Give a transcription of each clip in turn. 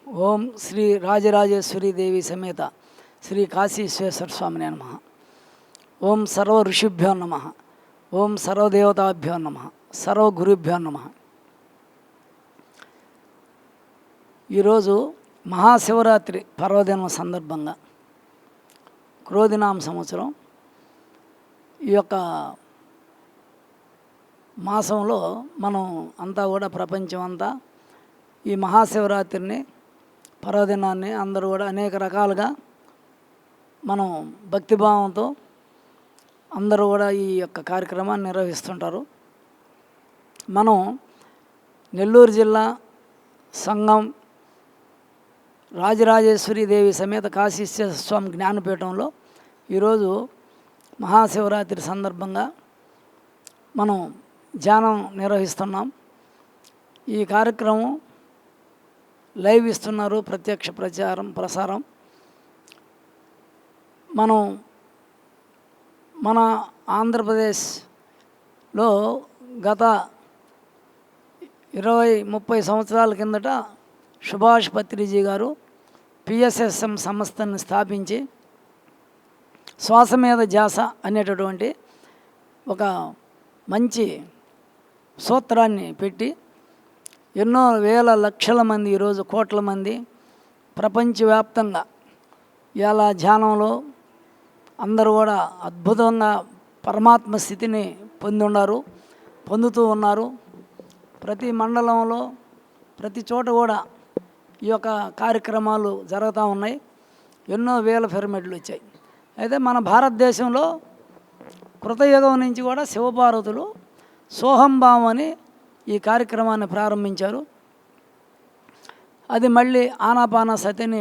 ఓం శ్రీ రాజరాజేశ్వరి దేవి సమేత శ్రీ కాశీ విశ్వేశ్వర స్వామిని నమః. ఓం సర్వ ఋషిభ్యో నమః. ఓం సర్వదేవతాభ్యో నమః. సర్వగురుభ్యో నమః. ఈరోజు మహాశివరాత్రి పర్వదినం సందర్భంగా క్రోధినామ సంవత్సరం ఈ యొక్క మాసంలో మనం అంతా కూడా ప్రపంచం అంతా ఈ మహాశివరాత్రిని పర్వదినాన్ని అందరూ కూడా అనేక రకాలుగా మనం భక్తిభావంతో అందరూ కూడా ఈ యొక్క కార్యక్రమాన్ని నిర్వహిస్తుంటారు. మనం నెల్లూరు జిల్లా సంగం రాజరాజేశ్వరి దేవి సమేత కాశీ విశ్వేశ్వర స్వామి జ్ఞానపీఠంలో ఈరోజు మహాశివరాత్రి సందర్భంగా మనం ధ్యానం నిర్వహిస్తున్నాం. ఈ కార్యక్రమం లైవ్ ఇస్తున్నారు, ప్రత్యక్ష ప్రసారం. మన ఆంధ్రప్రదేశ్లో గత 20-30 సంవత్సరాల కిందట సుభాష్ పత్రిజీ గారు పిఎస్ఎస్ఎం సంస్థను స్థాపించి శ్వాస మీద ధ్యాస అనేటటువంటి ఒక మంచి సూత్రాన్ని పెట్టి ఎన్నో వేల లక్షల మంది, ఈరోజు కోట్ల మంది ప్రపంచవ్యాప్తంగా ఇలా ధ్యానంలో అందరూ కూడా అద్భుతంగా పరమాత్మ స్థితిని పొందుతూ ఉన్నారు. ప్రతి మండలంలో ప్రతి చోట కూడా ఈ యొక్క కార్యక్రమాలు జరుగుతూ ఉన్నాయి. ఎన్నో వేల పిరమిడ్లు వచ్చాయి. అయితే మన భారతదేశంలో కృతయుగం నుంచి కూడా శివపార్వతులు సోహంభావం అని ఈ కార్యక్రమాన్ని ప్రారంభించారు. అది మళ్ళీ ఆనాపాన సతిని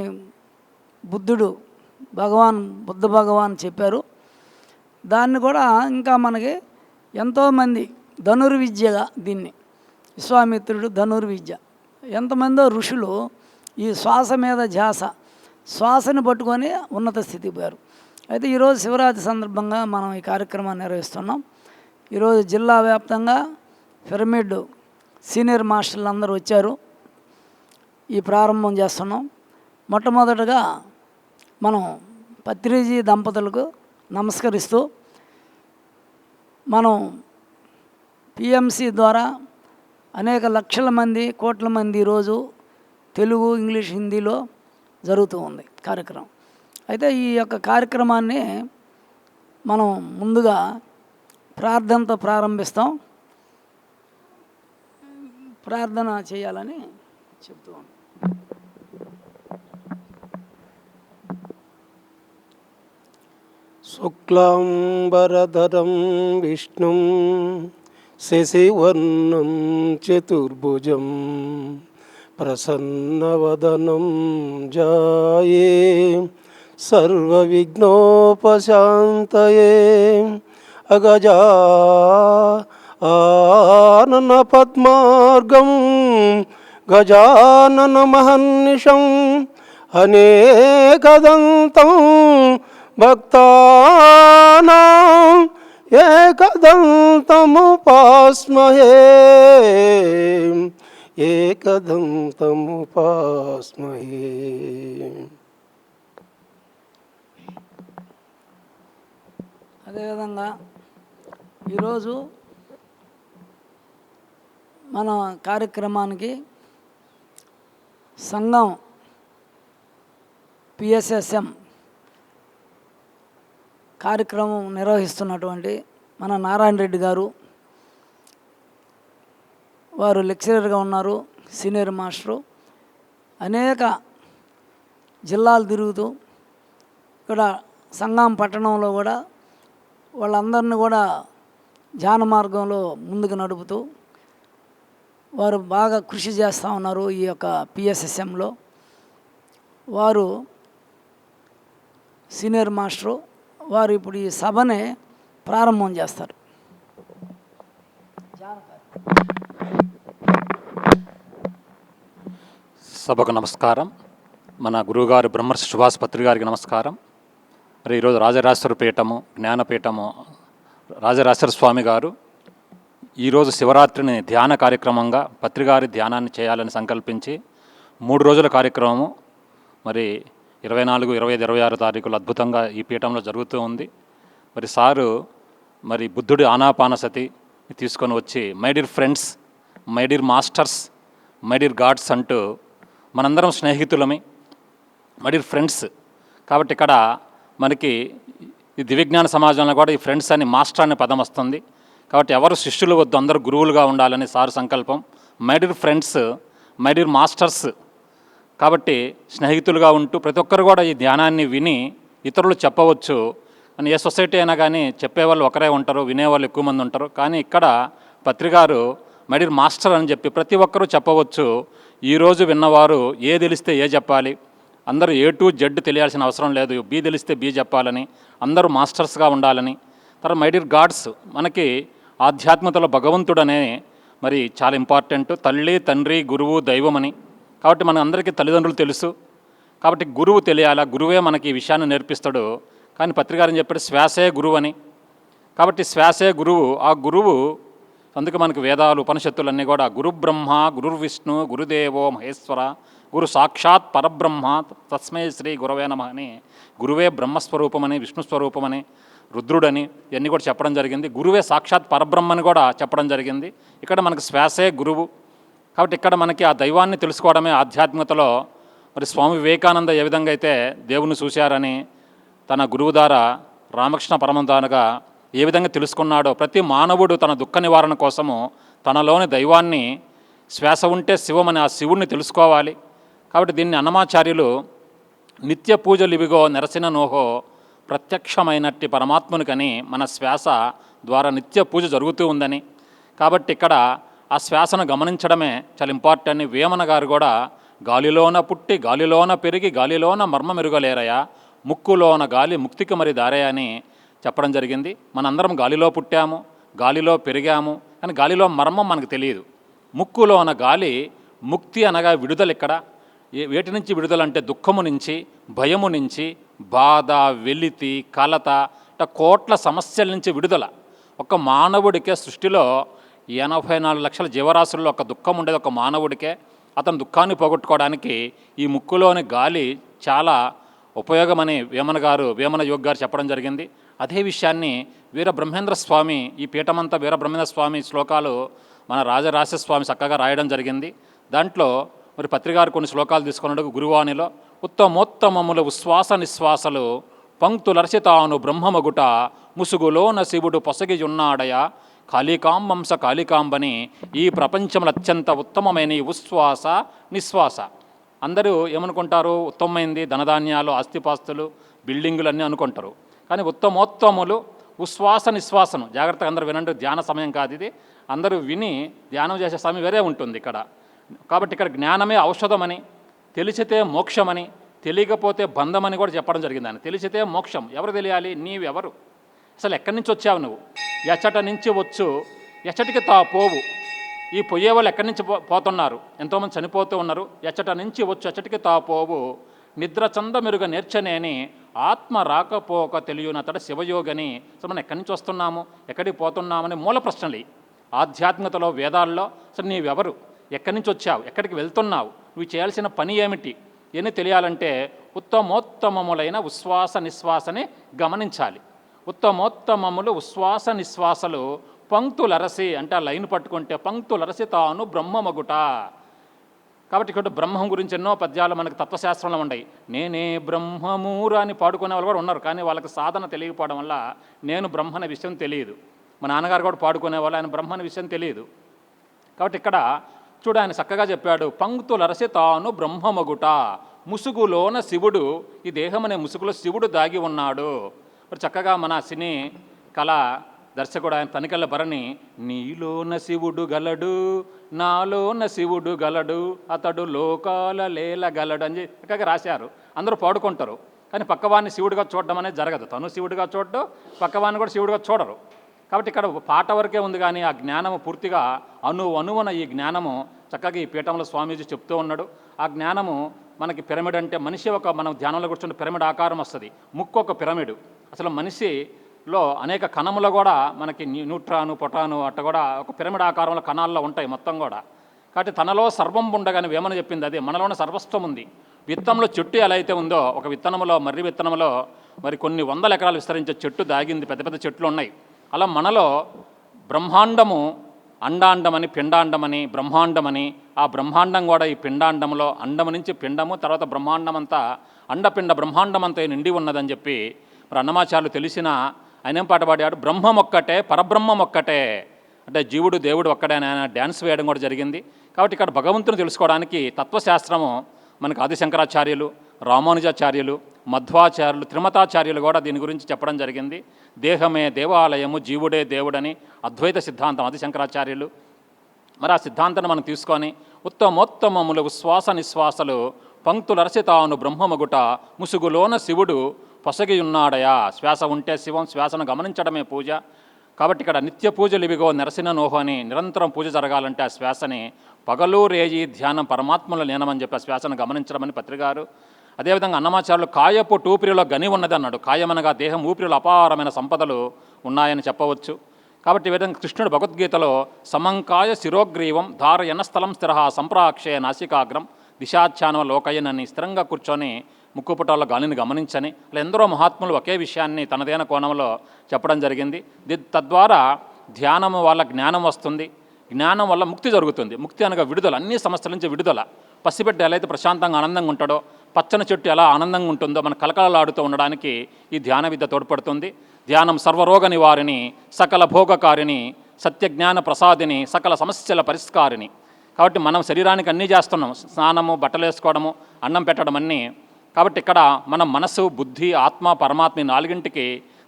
బుద్ధ భగవాన్ చెప్పారు. దాన్ని కూడా ఇంకా మనకి ఎంతోమంది ధనుర్విద్యగా దీన్ని విశ్వామిత్రుడు ధనుర్విద్య ఎంతమందో ఋషులు ఈ శ్వాస మీద ధ్యాస శ్వాసను పట్టుకొని ఉన్నత స్థితికి పోయారు. అయితే ఈరోజు శివరాత్రి సందర్భంగా మనం ఈ కార్యక్రమాన్ని నిర్వహిస్తున్నాం. ఈరోజు జిల్లా వ్యాప్తంగా పిరమిడ్ సీనియర్ మాస్టర్లు అందరూ వచ్చారు. ఈ ప్రారంభం చేస్తున్నాం. మొట్టమొదటగా మనం పత్రిజీ దంపతులకు నమస్కరిస్తూ మనం పిఎంసి ద్వారా అనేక లక్షల మంది, కోట్ల మంది ఈరోజు తెలుగు, ఇంగ్లీష్, హిందీలో జరుగుతూ ఉంది కార్యక్రమం. అయితే ఈ యొక్క కార్యక్రమాన్ని మనం ముందుగా ప్రార్థనతో ప్రారంభిస్తాం. ప్రార్థన చేయాలని చెప్తూ ఉన్నాం. శుక్లాంబరధరం విష్ణుం శశివర్ణం చతుర్భుజం ప్రసన్నవదనం జాయే సర్వవిఘ్నోపశాంతయే అగజా ఆనన పద్మార్గం గజానన మహర్నిశం అనేకదంతం భక్తానాం ఏకదంతముపాస్మహే ఏకదంతముపాస్మహే. అదేవిధంగా ఈరోజు మన కార్యక్రమానికి సంఘం పిఎస్ఎస్ఎం కార్యక్రమం నిర్వహిస్తున్నటువంటి మన నారాయణ రెడ్డి గారు, వారు లెక్చరర్గా ఉన్నారు, సీనియర్ మాస్టరు. అనేక జిల్లాలు తిరుగుతూ ఇక్కడ సంగం పట్టణంలో కూడా వాళ్ళందరినీ కూడా ధ్యాన మార్గంలో ముందుకు నడుపుతూ వారు బాగా కృషి చేస్తూ ఉన్నారు. ఈ యొక్క పిఎస్ఎస్ఎంలో వారు సీనియర్ మాస్టరు. వారు ఇప్పుడు ఈ సభని ప్రారంభం చేస్తారు. సభకు నమస్కారం. మన గురువుగారు బ్రహ్మర్షి సుభాష్ పత్రి గారికి నమస్కారం. మరి ఈరోజు రాజరాజేశ్వర పీఠము జ్ఞానపీఠము రాజరాజేశ్వర స్వామి గారు ఈరోజు శివరాత్రిని ధ్యాన కార్యక్రమంగా పత్రిగారి ధ్యానాన్ని చేయాలని సంకల్పించి 3 రోజుల కార్యక్రమము మరి 24, 25, 26 తారీఖులు అద్భుతంగా ఈ పీఠంలో జరుగుతూ ఉంది. మరి సారు మరి బుద్ధుడి ఆనాపానసతి తీసుకొని వచ్చి my dear friends, my dear masters, my dear God's అంటూ మనందరం స్నేహితులమే, మై డియర్ ఫ్రెండ్స్. కాబట్టి ఇక్కడ మనకి ఈ దివ్యజ్ఞాన సమాజంలో కూడా ఈ ఫ్రెండ్స్ అని మాస్టర్ అనే పదం వస్తుంది. కాబట్టి ఎవరు శిష్యులు వద్దు, అందరూ గురువులుగా ఉండాలని సారు సంకల్పం. My dear friends, my dear masters. కాబట్టి స్నేహితులుగా ఉంటూ ప్రతి ఒక్కరు కూడా ఈ ధ్యానాన్ని విని ఇతరులు చెప్పవచ్చు అని. ఏ సొసైటీ అయినా కానీ చెప్పేవాళ్ళు ఒకరే ఉంటారు, వినేవాళ్ళు ఎక్కువ మంది ఉంటారు. కానీ ఇక్కడ పత్రికారు మై డియర్ మాస్టర్ అని చెప్పి ప్రతి ఒక్కరూ చెప్పవచ్చు. ఈరోజు విన్నవారు ఏ తెలిస్తే ఏ చెప్పాలి, అందరూ ఏ టు జెడ్ తెలియాల్సిన అవసరం లేదు, బి తెలిస్తే బి చెప్పాలని, అందరూ మాస్టర్స్గా ఉండాలని. తర్వాత మై డియర్ గాడ్స్, మనకి ఆధ్యాత్మికతలో భగవంతుడనే మరి చాలా ఇంపార్టెంట్. తల్లి, తండ్రి, గురువు, దైవం అని. కాబట్టి మన అందరికీ తల్లిదండ్రులు తెలుసు, కాబట్టి గురువు తెలియాలా, గురువే మనకి ఈ విషయాన్ని నేర్పిస్తాడు. కానీ పత్రికారని చెప్పాడు శ్వాసే గురువు అని. కాబట్టి శ్వాసే గురువు. ఆ గురువు అందుకే మనకు వేదాలు, ఉపనిషత్తులన్నీ కూడా గురు బ్రహ్మ, గురుర్విష్ణు, గురుదేవో మహేశ్వర, గురు సాక్షాత్ పరబ్రహ్మ తస్మై శ్రీ గురవే నమః అని, గురువే బ్రహ్మస్వరూపమని, విష్ణుస్వరూపమని, రుద్రుడని ఇవన్నీ కూడా చెప్పడం జరిగింది. గురువే సాక్షాత్ పరబ్రహ్మని కూడా చెప్పడం జరిగింది. ఇక్కడ మనకు శ్వాసే గురువు. కాబట్టి ఇక్కడ మనకి ఆ దైవాన్ని తెలుసుకోవడమే ఆధ్యాత్మికతలో. మరి స్వామి వివేకానంద ఏ విధంగా అయితే దేవుని చూశారని తన గురువు ద్వారా రామకృష్ణ పరమంతానుగా ఏ విధంగా తెలుసుకున్నాడో, ప్రతి మానవుడు తన దుఃఖ నివారణ కోసము తనలోని దైవాన్ని, శ్వాస ఉంటే శివమని ఆ శివుణ్ణి తెలుసుకోవాలి. కాబట్టి దీన్ని అన్నమాచార్యులు నిత్య పూజలు ఇవిగో నెరసిన నోహో ప్రత్యక్షమైనట్టి పరమాత్మునికని మన శ్వాస ద్వారా నిత్య పూజ జరుగుతూ ఉందని. కాబట్టి ఇక్కడ ఆ శ్వాసను గమనించడమే చాలా ఇంపార్టెంట్. వేమన గారు కూడా గాలిలోన పుట్టి గాలిలోన పెరిగి గాలిలోన మర్మ మెరుగలేరయా, ముక్కులోన గాలి ముక్తికి మరి దారే అని చెప్పడం జరిగింది. మనందరం గాలిలో పుట్టాము, గాలిలో పెరిగాము, కానీ గాలిలో మర్మం మనకు తెలియదు. ముక్కులోన గాలి ముక్తి అనగా విడుదల. ఇక్కడ వేటి నుంచి విడుదలంటే దుఃఖము నుంచి, భయము నుంచి, బాధ, వెలితి, కలత, కోట్ల సమస్యల నుంచి విడుదల. ఒక మానవుడికే సృష్టిలో 84 లక్షల జీవరాశుల్లో ఒక దుఃఖం ఉండేది ఒక మానవుడికే. అతను దుఃఖాన్ని పోగొట్టుకోవడానికి ఈ ముక్కులోని గాలి చాలా ఉపయోగమని వేమన యోగి గారు చెప్పడం జరిగింది. అదే విషయాన్ని వీరబ్రహ్మేంద్ర స్వామి, ఈ పీఠమంతా వీరబ్రహ్మేంద్ర స్వామి శ్లోకాలు మన రాజరాజస్వామి చక్కగా రాయడం జరిగింది. దాంట్లో మరి పత్రికారు కొన్ని శ్లోకాలు తీసుకున్నాడు. గురువాణిలో ఉత్తమోత్తమములు ఉశ్వాస నిశ్వాసలు పంక్తులర్చితాను బ్రహ్మమగుట ముసుగులోన శివుడు పొసగియున్నాడయ కాళికాంబంస కాళికాంబని ఈ ప్రపంచంలో అత్యంత ఉత్తమమైన ఈ ఉశ్వాస నిశ్వాస. అందరూ ఏమనుకుంటారు, ఉత్తమమైంది ధనధాన్యాలు, ఆస్తిపాస్తులు, బిల్డింగులు అన్నీ అనుకుంటారు. కానీ ఉత్తమోత్తములు ఉశ్వాస నిశ్వాసను జాగ్రత్తగా అందరూ వినండి. ధ్యాన సమయం కాదు ఇది, అందరూ విని ధ్యానం చేసే సమయం వేరే ఉంటుంది ఇక్కడ. కాబట్టి ఇక్కడ జ్ఞానమే ఔషధమని, తెలిసితే మోక్షమని, తెలియకపోతే బంధమని కూడా చెప్పడం జరిగింది. అని తెలిసితే మోక్షం. ఎవరు తెలియాలి? నీవెవరు, అసలు ఎక్కడి నుంచి వచ్చావు నువ్వు, ఎచ్చట నుంచి వచ్చు ఎచ్చటికి తా పోవు. ఈ పోయే వాళ్ళు ఎక్కడి నుంచి పోతున్నారు, ఎంతోమంది చనిపోతూ ఉన్నారు. ఎచ్చట నుంచి వచ్చు ఎచ్చటికి తా పోవు నిద్ర చంద మెరుగ నేర్చనేని ఆత్మ రాకపోక తెలియనతడ శివయోగని. అసలు మనం ఎక్కడి నుంచి వస్తున్నాము, ఎక్కడికి పోతున్నామని మూల ప్రశ్నలు ఆధ్యాత్మికతలో, వేదాల్లో. అసలు నీవెవరు, ఎక్కడి నుంచి వచ్చావు, ఎక్కడికి వెళ్తున్నావు, నువ్వు చేయాల్సిన పని ఏమిటి అని తెలియాలంటే ఉత్తమోత్తమములైన ఉశ్వాస నిశ్వాసని గమనించాలి. ఉత్తమోత్తమములు ఉశ్వాస నిశ్వాసలు పంక్తులరసి అంటే ఆ లైన్ పట్టుకుంటే పంక్తులరసి తాను బ్రహ్మమగుట. కాబట్టి ఇక్కడ బ్రహ్మం గురించి ఎన్నో పద్యాలు మనకు తత్వశాస్త్రంలో ఉన్నాయి. నేనే బ్రహ్మమూరా అని పాడుకునే వాళ్ళు కూడా ఉన్నారు. కానీ వాళ్ళకి సాధన తెలియకపోవడం వల్ల నేను బ్రహ్మన విషయం తెలియదు. మా నాన్నగారు కూడా పాడుకునేవాళ్ళు, ఆయన బ్రహ్మన విషయం తెలియదు. కాబట్టి ఇక్కడ చూడు ఆయన చక్కగా చెప్పాడు, పంక్తులరసి తాను బ్రహ్మమగుట ముసుగులోన శివుడు. ఈ దేహం అనే ముసుగులో శివుడు దాగి ఉన్నాడు. మరి చక్కగా మన సినీ కళ దర్శకుడు ఆయన తనికెళ్ళ భరణి, నీలోన శివుడు గలడు, నాలోన శివుడు గలడు, అతడు లోకాల లేలగలడు అని చక్కగా రాశారు. అందరూ పాడుకుంటారు. కానీ పక్కవాడిని శివుడిగా చూడడం అనేది జరగదు. తను శివుడిగా చూడడం, పక్కవాడిని కూడా శివుడిగా చూడరు. కాబట్టి ఇక్కడ పాట వరకే ఉంది. కానీ ఆ జ్ఞానము పూర్తిగా అణువన ఈ జ్ఞానము చక్కగా ఈ పీఠంలో స్వామీజీ చెప్తూ ఉన్నాడు. ఆ జ్ఞానము మనకి పిరమిడ్ అంటే మనిషి ఒక, మనం ధ్యానంలో కూర్చుంటే పిరమిడ్ ఆకారం వస్తుంది. ముక్కు ఒక పిరమిడ్. అసలు మనిషిలో అనేక కణములు కూడా మనకి న్యూట్రాను, పొటాను అట్ట కూడా ఒక పిరమిడ్ ఆకారంలో కణాల్లో ఉంటాయి మొత్తం కూడా. కాబట్టి తనలో సర్వం ఉండగానే వేమన చెప్పింది అదే, మనలోనే సర్వస్వం ఉంది. విత్తంలో చెట్టు ఎలా అయితే ఉందో, ఒక విత్తనంలో మర్రి విత్తనంలో మరి కొన్ని వందల ఎకరాలు విస్తరించే చెట్టు దాగింది, పెద్ద పెద్ద చెట్లు ఉన్నాయి. అలా మనలో బ్రహ్మాండము, అండాండమని, పిండాండమని, బ్రహ్మాండమని, ఆ బ్రహ్మాండం కూడా ఈ పిండాండంలో, అండము నుంచి పిండము, తర్వాత బ్రహ్మాండం అంతా, అండపిండ బ్రహ్మాండం అంతా నిండి ఉన్నదని చెప్పి మరి అన్నమాచార్యులు తెలిసిన ఆయన ఏం పాట పాడాడు, బ్రహ్మం ఒక్కటే పరబ్రహ్మం ఒక్కటే, అంటే జీవుడు దేవుడు ఒక్కడే అని ఆయన డ్యాన్స్ వేయడం కూడా జరిగింది. కాబట్టి ఇక్కడ భగవంతుని తెలుసుకోవడానికి తత్వశాస్త్రము మనకు ఆదిశంకరాచార్యులు, రామానుజాచార్యులు, మధ్వాచార్యులు, త్రిమతాచార్యులు కూడా దీని గురించి చెప్పడం జరిగింది. దేహమే దేవాలయము, జీవుడే దేవుడని అద్వైత సిద్ధాంతం ఆదిశంకరాచార్యులు. మరి ఆ సిద్ధాంతాన్ని మనం తీసుకొని ఉత్తమోత్తమములు శ్వాస నిశ్వాసలు పంక్తులరసితాను బ్రహ్మమగుట ముసుగులోన శివుడు పొసగియున్నాడయా. శ్వాస ఉంటే శివం, శ్వాసను గమనించడమే పూజ. కాబట్టి ఇక్కడ నిత్య పూజలు ఇవిగో నెరసిన నోహు అని, నిరంతరం పూజ జరగాలంటే ఆ శ్వాసని పగలు రేయి ధ్యానం పరమాత్మలో లీనమని చెప్పి ఆ శ్వాసను గమనించడమని పత్రికారు. అదేవిధంగా అన్నమాచార్యులు కాయపు టూపిరిలో గని ఉన్నది అన్నాడు. కాయమనగా దేహం, ఊపిరిలో అపారమైన సంపదలు ఉన్నాయని చెప్పవచ్చు. కాబట్టి ఈ విధంగా కృష్ణుడు భగవద్గీతలో సమంకాయ శిరోగ్రీవం ధారయన స్థలం స్థిర సంప్రాక్షయ నాసికాగ్రం దిశాచ్యానవ లోకయ్యనని స్థిరంగా కూర్చొని ముక్కుపుటాల్లో గాలిని గమనించని, అలా ఎందరో మహాత్ములు ఒకే విషయాన్ని తనదైన కోణంలో చెప్పడం జరిగింది. తద్వారా ధ్యానము వల్ల జ్ఞానం వస్తుంది, జ్ఞానం వల్ల ముక్తి జరుగుతుంది. ముక్తి అనగా విడుదల, అన్ని సమస్యల నుంచి విడుదల. పసిబిడ్డ ఎలా అయితే ప్రశాంతంగా ఆనందంగా ఉంటాడో, పచ్చని చెట్టు ఎలా ఆనందంగా ఉంటుందో, మన కలకలలాడుతూ ఉండడానికి ఈ ధ్యాన విద్య తోడ్పడుతుంది. ధ్యానం సర్వరోగ నివారిణి, సకల భోగకారిణి, సత్యజ్ఞాన ప్రసాదిని, సకల సమస్యల పరిష్కారిణి. కాబట్టి మనం శరీరానికి అన్నీ చేస్తున్నాం, స్నానము, బట్టలు వేసుకోవడము, అన్నం పెట్టడం అన్నీ. కాబట్టి ఇక్కడ మనం మనసు, బుద్ధి, ఆత్మ, పరమాత్మ నాలుగింటికి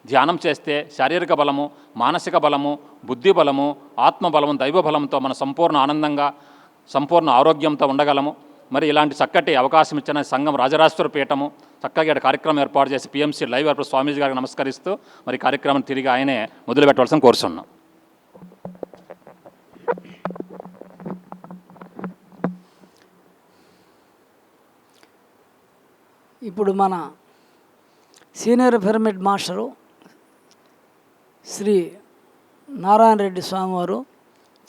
ధ్యానం చేస్తే శారీరక బలము, మానసిక బలము, బుద్ధి బలము, ఆత్మ బలము, దైవ బలంతో మన సంపూర్ణ ఆనందంగా, సంపూర్ణ ఆరోగ్యంతో ఉండగలము. మరి ఇలాంటి చక్కటి అవకాశం ఇచ్చిన సంఘం రాజరాజేశ్వర పీఠము చక్కగా ఇక్కడ కార్యక్రమం ఏర్పాటు చేసి పిఎంసి లైవ్ ఏర్పాటు స్వామీజీ గారికి నమస్కరిస్తూ మరి కార్యక్రమం తిరిగి ఆయనే మొదలు పెట్టవలసిన కోరుతున్నాం. ఇప్పుడు మన senior pyramid master Shri Narayana Reddy స్వామివారు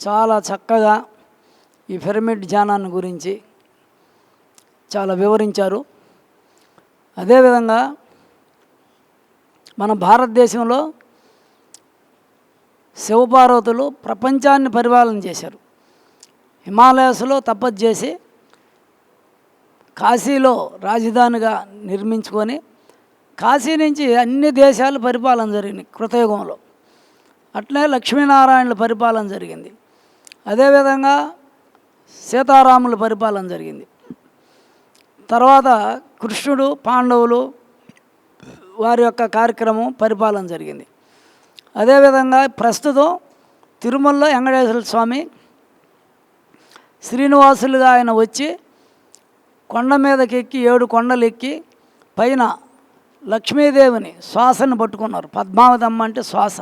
చాలా చక్కగా ఈ పిరమిడ్ ధ్యానాన్ని గురించి చాలా వివరించారు. అదేవిధంగా మన భారతదేశంలో శివపార్వతులు ప్రపంచాన్ని పరిపాలన చేశారు. హిమాలయాస్లో తపస్సు చేసి కాశీలో రాజధానిగా నిర్మించుకొని కాశీ నుంచి అన్ని దేశాలు పరిపాలన జరిగింది కృతయుగంలో. అట్లే లక్ష్మీనారాయణుల పరిపాలన జరిగింది. అదేవిధంగా సీతారాముల పరిపాలన జరిగింది. తర్వాత కృష్ణుడు, పాండవులు వారి యొక్క కార్యక్రమం పరిపాలన జరిగింది. అదేవిధంగా ప్రస్తుతం తిరుమలలో వెంకటేశ్వర స్వామి శ్రీనివాసులుగా ఆయన వచ్చి కొండ మీదకి ఎక్కి 7 కొండలు ఎక్కి పైన లక్ష్మీదేవిని శ్వాసను పట్టుకున్నారు. పద్మావతమ్మ అంటే శ్వాస,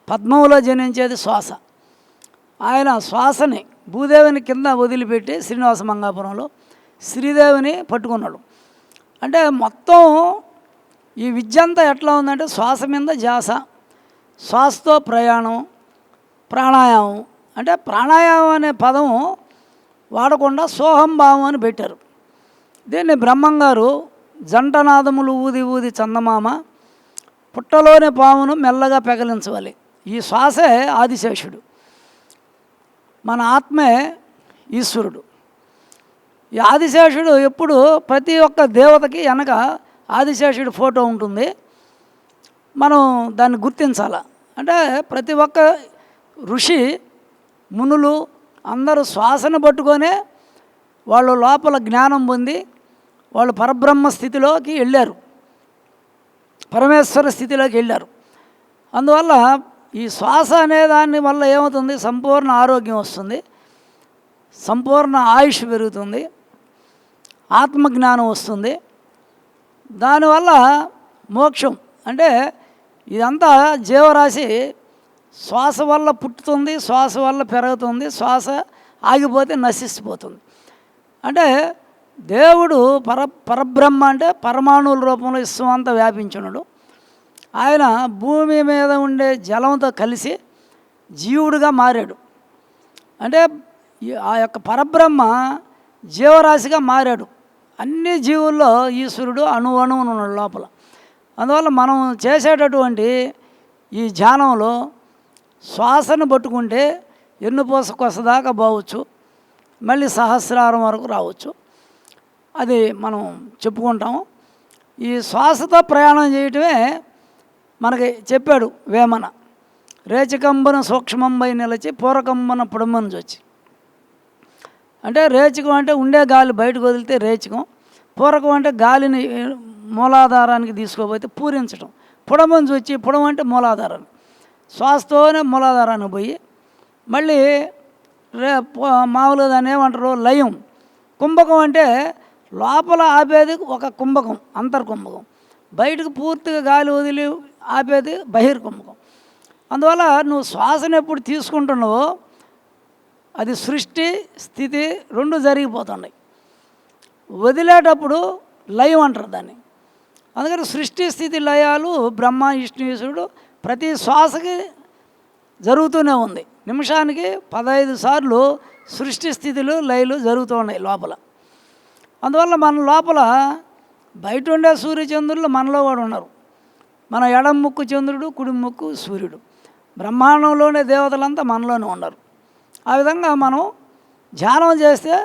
పద్మంలో జనించేది శ్వాస. ఆయన శ్వాసని భూదేవిని కింద వదిలిపెట్టి శ్రీనివాస మంగాపురంలో శ్రీదేవిని పట్టుకున్నాడు. అంటే మొత్తం ఈ విద్య అంతా ఎట్లా ఉందంటే శ్వాస మీద ధ్యాస, శ్వాసతో ప్రయాణం, ప్రాణాయామం. అంటే ప్రాణాయామం అనే పదం వాడకుండా సోహం భావం అని పెట్టారు. దీన్ని బ్రహ్మంగారు జంటనాదములు ఊది ఊది చందమామ పుట్టలోని పామును మెల్లగా పెగలించవాలి. ఈ శ్వాసే ఆదిశేషుడు, మన ఆత్మే ఈశ్వరుడు. ఈ ఆదిశేషుడు ఎప్పుడు ప్రతి ఒక్క దేవతకి వెనక ఆదిశేషుడి ఫోటో ఉంటుంది. మనం దాన్ని గుర్తించాల. అంటే ప్రతి ఒక్క ఋషి, మునులు అందరూ శ్వాసను పట్టుకొనే వాళ్ళు లోపల జ్ఞానం పొంది వాళ్ళు పరబ్రహ్మ స్థితిలోకి వెళ్ళారు, పరమేశ్వర స్థితిలోకి వెళ్ళారు. అందువల్ల ఈ శ్వాస అనే దాని వల్ల ఏమవుతుంది, సంపూర్ణ ఆరోగ్యం వస్తుంది, సంపూర్ణ ఆయుష్ పెరుగుతుంది, ఆత్మజ్ఞానం వస్తుంది. దానివల్ల మోక్షం. అంటే ఇదంతా జీవరాశి శ్వాస వల్ల పుట్టుతుంది, శ్వాస వల్ల పెరుగుతుంది, శ్వాస ఆగిపోతే నశిసిపోతుంది. అంటే దేవుడు పరబ్రహ్మ అంటే పరమాణువుల రూపంలో విశ్వమంతా వ్యాపించున్నాడు. ఆయన భూమి మీద ఉండే జలంతో కలిసి జీవుడిగా మారాడు. అంటే ఆ యొక్క పరబ్రహ్మ జీవరాశిగా మారాడు. అన్ని జీవుల్లో ఈశ్వరుడు అణువున ఉన్నాడు లోపల. అందువల్ల మనం చేసేటటువంటి ఈ ధ్యానంలో శ్వాసను పట్టుకుంటే ఎన్నుపూస కొస దాకా పోవచ్చు, మళ్ళీ సహస్రారం వరకు రావచ్చు. అది మనం చెప్పుకుంటాము. ఈ శ్వాసతో ప్రయాణం చేయటమే మనకి చెప్పాడు వేమన. రేచకంబన సూక్ష్మంబై నిలిచి పూరకంబన పుడమని వచ్చి, అంటే రేచకం అంటే ఉండే గాలి బయటకు వదిలితే రేచకం, పూరకం అంటే గాలిని మూలాధారానికి తీసుకోపోతే పూరించడం, పుడమని వచ్చి పుడం అంటే మూలాధారాన్ని, శ్వాసతోనే మూలాధారానికి పోయి మళ్ళీ మామూలుగా దాన్ని ఏమంటారు లయం. కుంభకం అంటే లోపల ఆపేది ఒక కుంభకం, అంతర్కుంభకం, బయటకు పూర్తిగా గాలి వదిలి ఆపేది బహిర్కుంభకం. అందువల్ల నువ్వు శ్వాసను ఎప్పుడు తీసుకుంటున్నావో అది సృష్టి స్థితి రెండు జరిగిపోతున్నాయి. వదిలేటప్పుడు లయం అంటారు దాన్ని. అందుకని సృష్టి స్థితి లయాలు బ్రహ్మ విష్ణు ఈశ్వరుడు ప్రతి శ్వాసకి జరుగుతూనే ఉంది. నిమిషానికి 15 సార్లు సృష్టి స్థితులు లయలు జరుగుతూ ఉన్నాయి లోపల. అందువల్ల మన లోపల బయట ఉండే సూర్యచంద్రులు మనలో కూడా ఉన్నారు. మన ఎడం ముక్కు చంద్రుడు, కుడి ముక్కు సూర్యుడు, బ్రహ్మాండంలోనే దేవతలంతా మనలోనే ఉన్నారు. ఆ విధంగా మనం ధ్యానం చేస్తే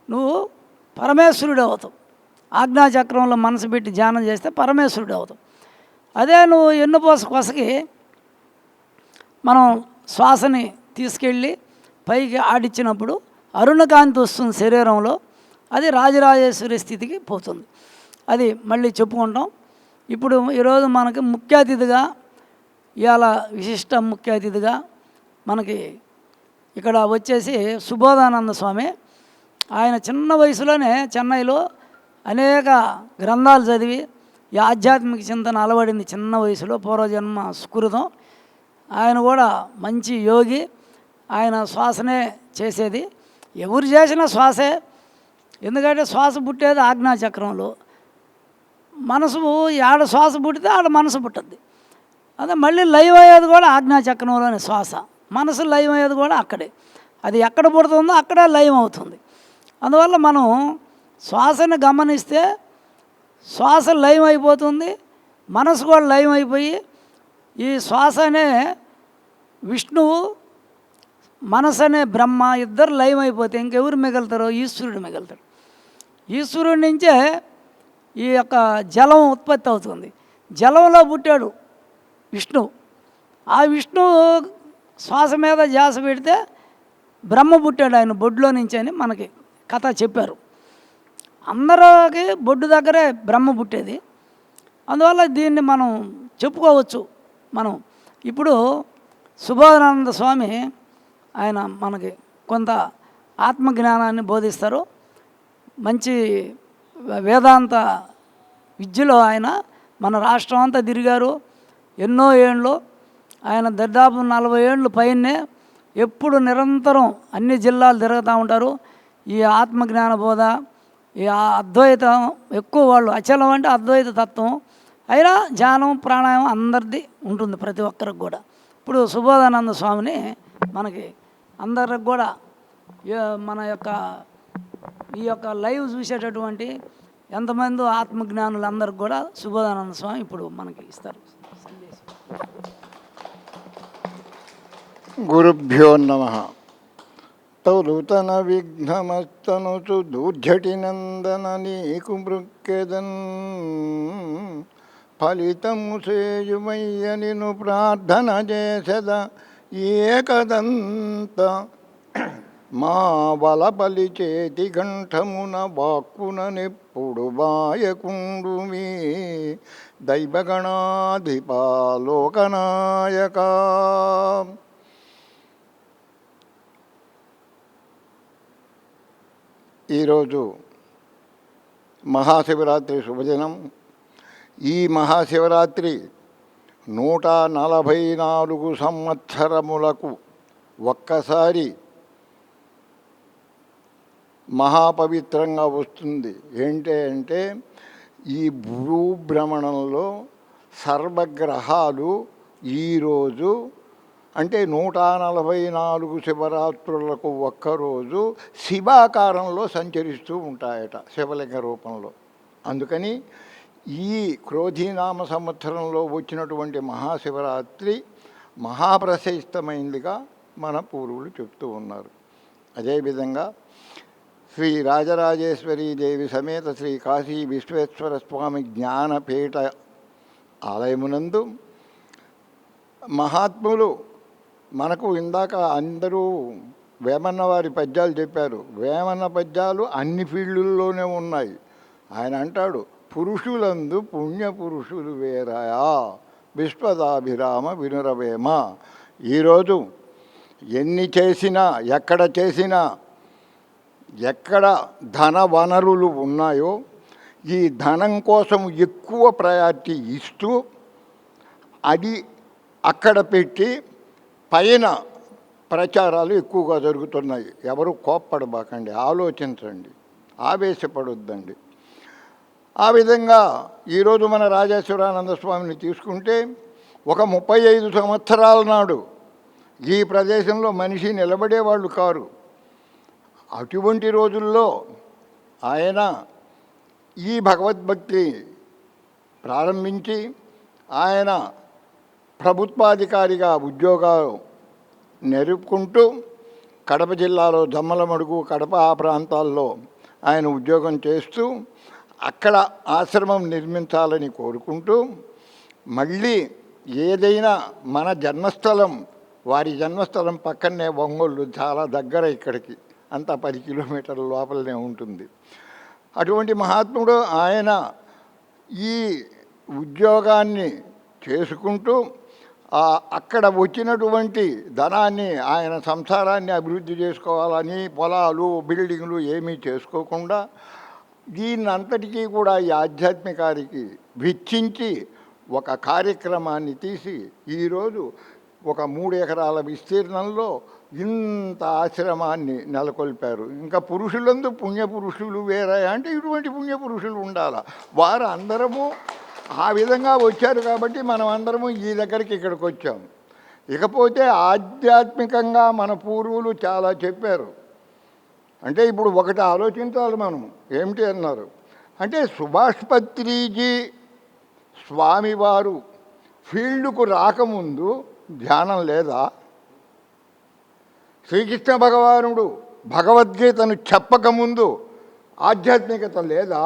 నువ్వు పరమేశ్వరుడు అవుతావు. ఆజ్ఞాచక్రంలో మనసు పెట్టి ధ్యానం చేస్తే పరమేశ్వరుడు అవుతావు. అదే నువ్వు ఎన్నుపూస కొసకి మనం శ్వాసని తీసుకెళ్ళి పైకి ఆడిచ్చినప్పుడు అరుణకాంతి వస్తుంది శరీరంలో, అది రాజరాజేశ్వరి స్థితికి పోతుంది. అది మళ్ళీ చెప్పుకుంటాం. ఇప్పుడు ఈరోజు మనకి ముఖ్య అతిథిగా, ఇవాళ విశిష్ట ముఖ్య అతిథిగా మనకి ఇక్కడ వచ్చేసి సుబోధానంద స్వామి. ఆయన చిన్న వయసులోనే చెన్నైలో అనేక గ్రంథాలు చదివి ఈ ఆధ్యాత్మిక చింతన అలవడింది. చిన్న వయసులో పూర్వజన్మ సుకృతం. ఆయన కూడా మంచి యోగి. ఆయన శ్వాసనే చేసేది. ఎవరు చేసినా శ్వాసే. ఎందుకంటే శ్వాస పుట్టేది ఆజ్ఞాచక్రంలో. మనసు ఆడ శ్వాస పుట్టితే ఆడ మనసు పుట్టద్ది. అదే మళ్ళీ లైవ్ అయ్యేది కూడా ఆజ్ఞాచక్రంలోనే శ్వాస. మనసు లైవ్ అయ్యేది కూడా అక్కడే. అది ఎక్కడ పుడుతుందో అక్కడే లైవ్ అవుతుంది. అందువల్ల మనం శ్వాసను గమనిస్తే శ్వాస లైవ్ అయిపోతుంది, మనసు కూడా లైవ్ అయిపోయి ఈ శ్వాస అనే విష్ణువు, మనసు అనే బ్రహ్మ ఇద్దరు లైవ్ అయిపోతే ఇంకెవరు మిగులుతారో? ఈశ్వరుడు మిగులుతాడు. ఈశ్వరుడి నుంచే ఈ యొక్క జలం ఉత్పత్తి అవుతుంది. జలంలో పుట్టాడు విష్ణువు. ఆ విష్ణువు శ్వాస మీద ధ్యాస పెడితే బ్రహ్మ పుట్టాడు ఆయన బొడ్లో నుంచి అని మనకి కథ చెప్పారు. అందరికి బొడ్డు దగ్గరే బ్రహ్మ పుట్టేది. అందువల్ల దీన్ని మనం చెప్పుకోవచ్చు. మనం ఇప్పుడు సుబోధానంద స్వామి ఆయన మనకి కొంత ఆత్మజ్ఞానాన్ని బోధిస్తారు. మంచి వేదాంత విద్యలో ఆయన మన రాష్ట్రం అంతా తిరిగారు. ఎన్నో ఏళ్ళు ఆయన దాదాపు 40 ఏళ్ళు పైనే ఎప్పుడు నిరంతరం అన్ని జిల్లాలు తిరుగుతూ ఉంటారు. ఈ ఆత్మజ్ఞాన బోధ, ఈ అద్వైతం ఎక్కువ వాళ్ళు. అచలం అంటే అద్వైత తత్వం. అయినా ధ్యానం ప్రాణాయామం అందరిది ఉంటుంది, ప్రతి ఒక్కరికి కూడా. ఇప్పుడు సుబోధానంద స్వామిని మనకి అందరికి కూడా మన యొక్క ఈ యొక్క లైవ్ చూసేటటువంటి ఎంతమంది ఆత్మజ్ఞానులు అందరికి కూడా సుబోధానంద స్వామి ఇప్పుడు మనకి ఇస్తారు సందేశం. గురుభ్యో నమః. తౌలుతన విఘ్నమస్తనుచు దూర్జటి నందన నీకు మృక్కెదన్ ఫలితము సేయుమయ్య నిను ప్రార్థన చేసెద ఏకదంత మా వలపలి చేతి కంఠమున వాక్కున నెప్పుడు బాయకుండు మీ దైవగణాధిపా లోకనాయక. ఈరోజు మహాశివరాత్రి శుభదినం. ఈ మహాశివరాత్రి 144 సంవత్సరములకు ఒక్కసారి మహాపవిత్రంగా వస్తుంది. ఏంటి అంటే ఈ భూభ్రమణంలో సర్వగ్రహాలు ఈరోజు అంటే 144 శివరాత్రులకు ఒక్కరోజు శివాకారంలో సంచరిస్తూ ఉంటాయట శివలింగ రూపంలో. అందుకని ఈ క్రోధీనామ సంవత్సరంలో వచ్చినటువంటి మహాశివరాత్రి మహాప్రశస్తమైందిగా మన పూర్వులు చెప్తూ ఉన్నారు. అదేవిధంగా శ్రీ రాజరాజేశ్వరీ దేవి సమేత శ్రీ కాశీ విశ్వేశ్వర స్వామి జ్ఞానపీఠ ఆలయమునందు మహాత్ములు మనకు ఇందాక అందరూ వేమన్న వారి పద్యాలు చెప్పారు. వేమన్న పద్యాలు అన్ని ఫీల్డుల్లోనే ఉన్నాయి. ఆయన అంటాడు, పురుషులందు పుణ్యపురుషులు వేరాయా విశ్వదాభిరామ వినురవేమ. ఈరోజు ఎన్ని చేసినా ఎక్కడ ధన వనరులు ఉన్నాయో ఈ ధనం కోసం ఎక్కువ ప్రయారిటీ ఇస్తూ అది అక్కడ పెట్టి పైన ప్రచారాలు ఎక్కువగా జరుగుతున్నాయి. ఎవరు కోప్పడబాకండి, ఆలోచించండి, ఆవేశపడొద్దండి. ఆ విధంగా ఈరోజు మన రాజేశ్వరానంద స్వామిని తీసుకుంటే ఒక 35 సంవత్సరాల నాడు ఈ ప్రదేశంలో మనిషి నిలబడేవాళ్ళు కారు. అటువంటి రోజుల్లో ఆయన ఈ భగవద్భక్తి ప్రారంభించి ఆయన ప్రభుత్వాధికారిగా ఉద్యోగాలు నెరుపుకుంటూ కడప జిల్లాలో జమ్మలమడుగు, కడప ఆ ప్రాంతాల్లో ఆయన ఉద్యోగం చేస్తూ అక్కడ ఆశ్రమం నిర్మించాలని కోరుకుంటూ మళ్ళీ ఏదైనా మన జన్మస్థలం, వారి జన్మస్థలం పక్కనే ఒంగోలు, చాలా దగ్గర ఇక్కడికి, అంతా 10 కిలోమీటర్ల లోపలనే ఉంటుంది. అటువంటి మహాత్ముడు ఆయన ఈ ఉద్యోగాన్ని చేసుకుంటూ అక్కడ వచ్చినటువంటి ధనాన్ని ఆయన సంసారాన్ని అభివృద్ధి చేసుకోవాలని పొలాలు బిల్డింగ్లు ఏమీ చేసుకోకుండా దీన్నంతటికీ కూడా ఈ ఆధ్యాత్మికానికి వెచ్చించి ఒక కార్యక్రమాన్ని తీసి ఈరోజు ఒక 3 ఎకరాల విస్తీర్ణంలో ఇంత ఆశ్రమాన్ని నెలకొల్పారు. ఇంకా పురుషులందు పుణ్యపురుషులు వేరే అంటే ఇటువంటి పుణ్యపురుషులు ఉండాలి. వారు అందరము ఆ విధంగా వచ్చారు కాబట్టి మనం అందరము ఈ దగ్గరికి ఇక్కడికి వచ్చాం. ఇకపోతే ఆధ్యాత్మికంగా మన పూర్వులు చాలా చెప్పారు. అంటే ఇప్పుడు ఒకటి ఆలోచించాలి మనం, ఏమిటి అన్నారు అంటే సుభాష్ పత్రిజీ స్వామివారు ఫీల్డ్కు రాకముందు ధ్యానం లేదా? శ్రీకృష్ణ భగవానుడు భగవద్గీతను చెప్పకముందు ఆధ్యాత్మికత లేదా?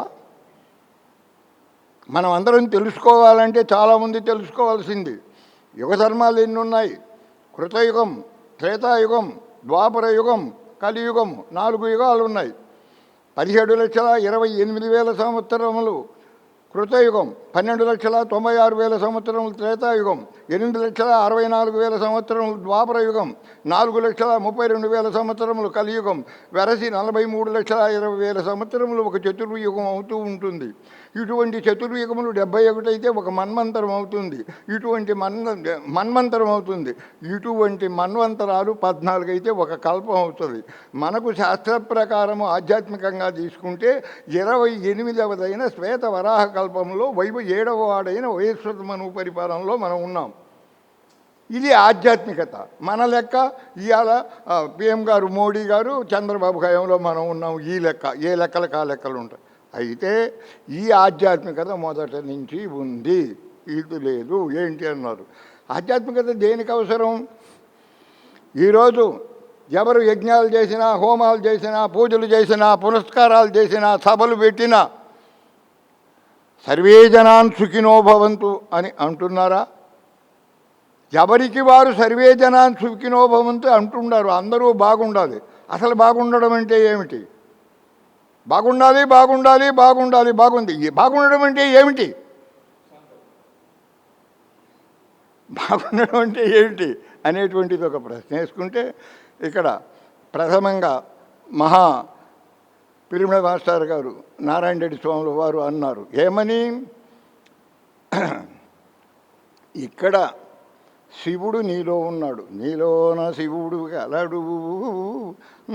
మనం అందరం తెలుసుకోవాలంటే చాలామంది తెలుసుకోవాల్సింది. యుగ ధర్మాలు ఎన్ని ఉన్నాయి? కృతయుగం, త్రేతాయుగం, ద్వాపర యుగం, కలియుగం, 4 యుగాలు ఉన్నాయి. 17,28,000 సంవత్సరములు కృతయుగం, 12,96,000 సంవత్సరములు త్రేతాయుగం, 8,64,000 సంవత్సరములు ద్వాపర యుగం, 4,32,000 సంవత్సరములు కలియుగం, వెరసి 43,20,000 సంవత్సరములు ఒక చతుర్యుగం అవుతూ ఉంటుంది. ఇటువంటి చతుర్యుగములు 71 అయితే ఒక మన్వంతరం అవుతుంది. ఇటువంటి మన్వంతరం అవుతుంది. ఇటువంటి మన్వంతరాలు 14 అయితే ఒక కల్పం అవుతుంది. మనకు శాస్త్ర ప్రకారము ఆధ్యాత్మికంగా తీసుకుంటే 28వదైన శ్వేత వరాహ కల్పంలో 7వ వాడైన వైశ్వత మను పరిపాలనలో మనం ఉన్నాం. ఇది ఆధ్యాత్మికత. మన లెక్క ఇవాళ పిఎం గారు, మోడీ గారు, చంద్రబాబు హయాంలో మనం ఉన్నాం. ఈ లెక్క, ఏ లెక్కలకు ఆ లెక్కలు ఉంటాయి. అయితే ఈ ఆధ్యాత్మికత మొదటి నుంచి ఉంది, ఇది లేదు. ఏంటి అన్నారు? ఆధ్యాత్మికత దేనికి అవసరం? ఈరోజు ఎవరు యజ్ఞాలు చేసినా, హోమాలు చేసినా, పూజలు చేసినా, పునస్కారాలు చేసినా, సభలు పెట్టినా సర్వే జనాన్ సుఖినో భవంతు అని అంటున్నారా? ఎవరికి వారు సర్వే జనాన్ సుఖినో భవంతు అంటున్నారు. అందరూ బాగుండాలి. అసలు బాగుండడం అంటే ఏమిటి? బాగుండాలి, బాగుండాలి, బాగుండాలి, బాగుంది. బాగుండడం అంటే ఏమిటి? బాగుండడం అంటే ఏమిటి అనేటువంటిది ఒక ప్రశ్న వేసుకుంటే ఇక్కడ ప్రథమంగా మహా పిరిమిడ మాస్టర్ గారు, నారాయణ రెడ్డి స్వాముల వారు అన్నారు. ఏమని? ఇక్కడ శివుడు నీలో ఉన్నాడు, నీలోన శివుడు గలడు,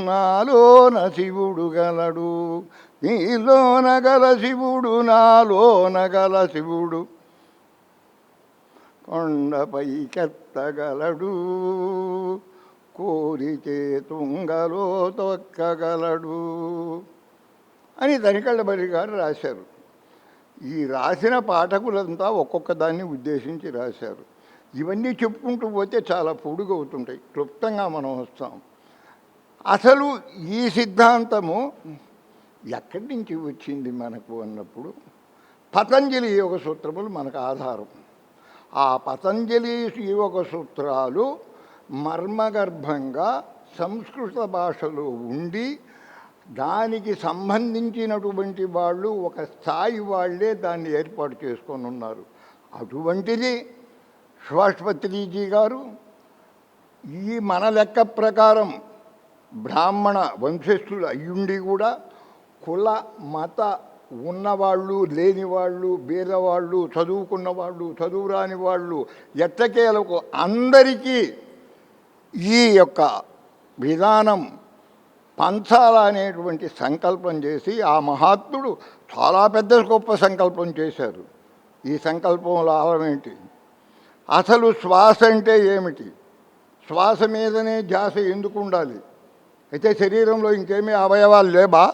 నాలోన శివుడు గలడు, నీలోన గల శివుడు నాలోన గల శివుడు, కొండపై కెత్తగలడు, కోరితే తుంగలో తొక్కగలడు అని తనికెళ్ళబడి గారు రాశారు. ఈ రాసిన పాఠకులంతా ఒక్కొక్క దాన్ని ఉద్దేశించి రాశారు. ఇవన్నీ చెప్పుకుంటూ పోతే చాలా పొడుగవుతుంటాయి, క్లుప్తంగా మనం వస్తాం. అసలు ఈ సిద్ధాంతము ఎక్కడి నుంచి వచ్చింది మనకు అన్నప్పుడు పతంజలి యోగ సూత్రములు మనకు ఆధారం. ఆ పతంజలి యోగ సూత్రాలు మర్మగర్భంగా సంస్కృత భాషలో ఉండి దానికి సంబంధించినటువంటి వాళ్ళు ఒక స్థాయి వాళ్ళే దాన్ని ఏర్పాటు చేసుకొని ఉన్నారు. అటువంటిది సుభాష్పత్రిజీ గారు ఈ మన లెక్క ప్రకారం బ్రాహ్మణ వంశస్థులు అయ్యుండి కూడా కుల మత ఉన్నవాళ్ళు లేనివాళ్ళు పేదవాళ్ళు చదువుకున్న వాళ్ళు చదువురాని వాళ్ళు ఎట్టకేలకు అందరికీ ఈ యొక్క విధానం పంచాలనేటువంటి సంకల్పం చేసి ఆ మహాత్ముడు చాలా పెద్ద గొప్ప సంకల్పం చేశారు. ఈ సంకల్పం లాభం ఏంటి? అసలు శ్వాస అంటే ఏమిటి? శ్వాస మీదనే ధ్యాస ఎందుకు ఉండాలి? అయితే శరీరంలో ఇంకేమీ అవయవాలు లేవా?